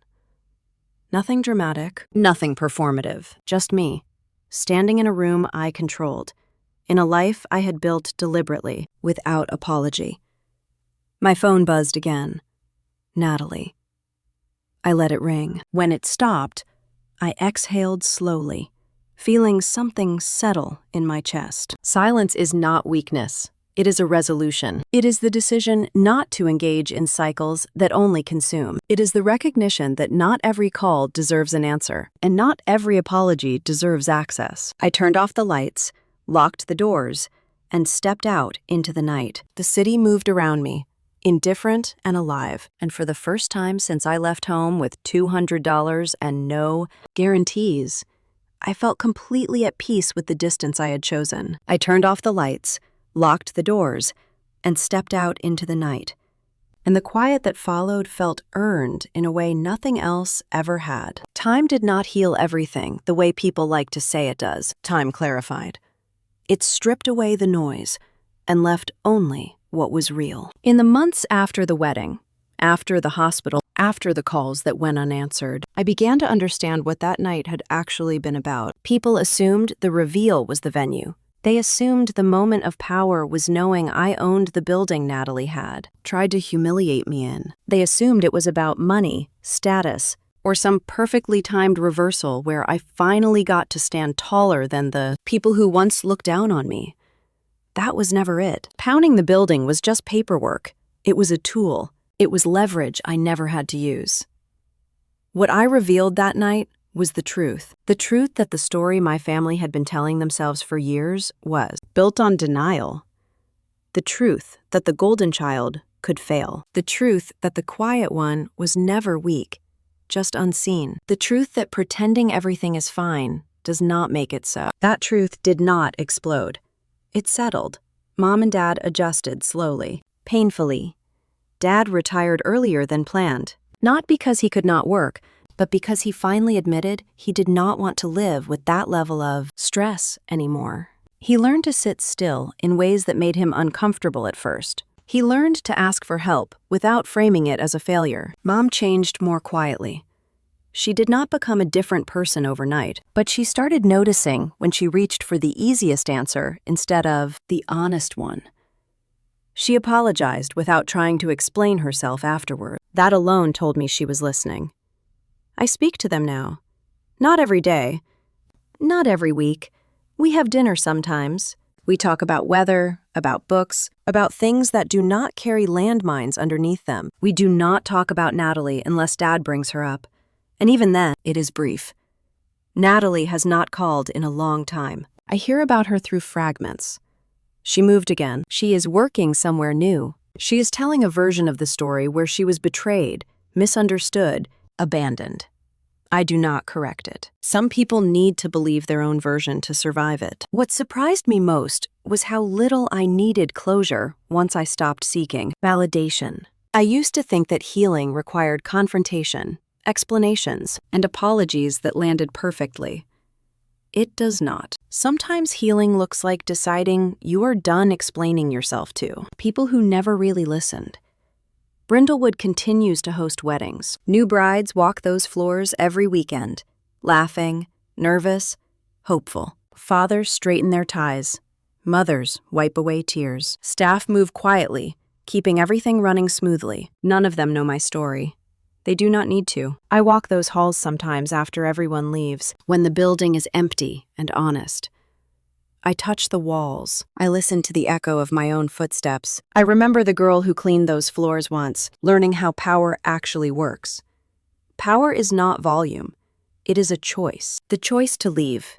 S1: Nothing dramatic, nothing performative, just me, standing in a room I controlled, in a life I had built deliberately, without apology. My phone buzzed again. Natalie. I let it ring. When it stopped, I exhaled slowly, feeling something settle in my chest. Silence is not weakness. It is a resolution. It is the decision not to engage in cycles that only consume. It is the recognition that not every call deserves an answer, and not every apology deserves access. I turned off the lights, locked the doors, and stepped out into the night. The city moved around me, indifferent and alive, and for the first time since I left home with $200 and no guarantees, I felt completely at peace with the distance I had chosen. I turned off the lights, locked the doors, and stepped out into the night. And the quiet that followed felt earned in a way nothing else ever had. Time did not heal everything the way people like to say it does, time clarified. It stripped away the noise and left only what was real. In the months after the wedding, after the hospital, after the calls that went unanswered, I began to understand what that night had actually been about. People assumed the reveal was the venue. They assumed the moment of power was knowing I owned the building Natalie had tried to humiliate me in. They assumed it was about money, status, or some perfectly timed reversal where I finally got to stand taller than the people who once looked down on me. That was never it. Pounding the building was just paperwork. It was a tool. It was leverage I never had to use. What I revealed that night was the truth that the story my family had been telling themselves for years was built on denial. The truth that the golden child could fail. The truth that the quiet one was never weak, just unseen. The truth that pretending everything is fine does not make it so. That truth did not explode. It settled. Mom and Dad adjusted slowly, painfully. Dad retired earlier than planned, not because he could not work, but because he finally admitted he did not want to live with that level of stress anymore. He learned to sit still in ways that made him uncomfortable at first. He learned to ask for help without framing it as a failure. Mom changed more quietly. She did not become a different person overnight, but she started noticing when she reached for the easiest answer instead of the honest one. She apologized without trying to explain herself afterward. That alone told me she was listening. I speak to them now. Not every day. Not every week. We have dinner sometimes. We talk about weather, about books, about things that do not carry landmines underneath them. We do not talk about Natalie unless Dad brings her up. And even then, it is brief. Natalie has not called in a long time. I hear about her through fragments. She moved again. She is working somewhere new. She is telling a version of the story where she was betrayed, misunderstood, abandoned. I do not correct it. Some people need to believe their own version to survive it. What surprised me most was how little I needed closure once I stopped seeking validation. I used to think that healing required confrontation, explanations, and apologies that landed perfectly. It does not. Sometimes healing looks like deciding you are done explaining yourself to people who never really listened. Brindlewood continues to host weddings. New brides walk those floors every weekend, laughing, nervous, hopeful. Fathers straighten their ties. Mothers wipe away tears. Staff move quietly, keeping everything running smoothly. None of them know my story. They do not need to. I walk those halls sometimes after everyone leaves, when the building is empty and honest. I touch the walls. I listen to the echo of my own footsteps. I remember the girl who cleaned those floors once, learning how power actually works. Power is not volume. It is a choice. The choice to leave.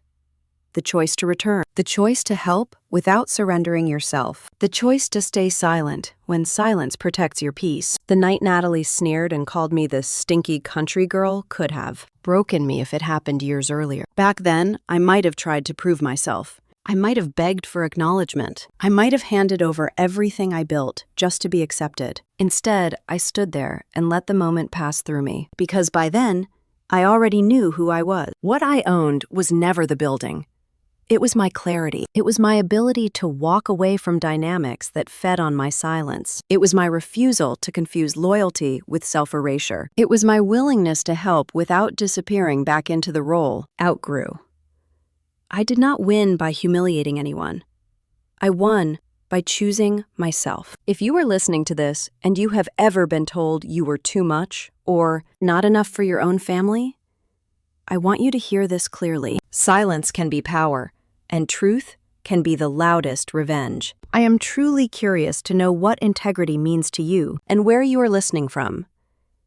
S1: The choice to return. The choice to help without surrendering yourself. The choice to stay silent when silence protects your peace. The night Natalie sneered and called me the stinky country girl could have broken me if it happened years earlier. Back then, I might have tried to prove myself. I might have begged for acknowledgement. I might have handed over everything I built just to be accepted. Instead, I stood there and let the moment pass through me, because by then, I already knew who I was. What I owned was never the building. It was my clarity. It was my ability to walk away from dynamics that fed on my silence. It was my refusal to confuse loyalty with self-erasure. It was my willingness to help without disappearing back into the role. Outgrew. I did not win by humiliating anyone. I won by choosing myself. If you are listening to this and you have ever been told you were too much or not enough for your own family, I want you to hear this clearly. Silence can be power, and truth can be the loudest revenge. I am truly curious to know what integrity means to you and where you are listening from.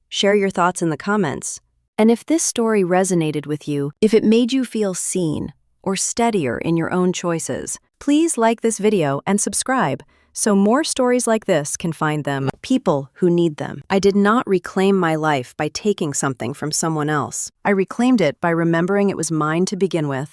S1: Share your thoughts in the comments. And if this story resonated with you, if it made you feel seen or steadier in your own choices, please like this video and subscribe so more stories like this can find them, people who need them. I did not reclaim my life by taking something from someone else. I reclaimed it by remembering it was mine to begin with.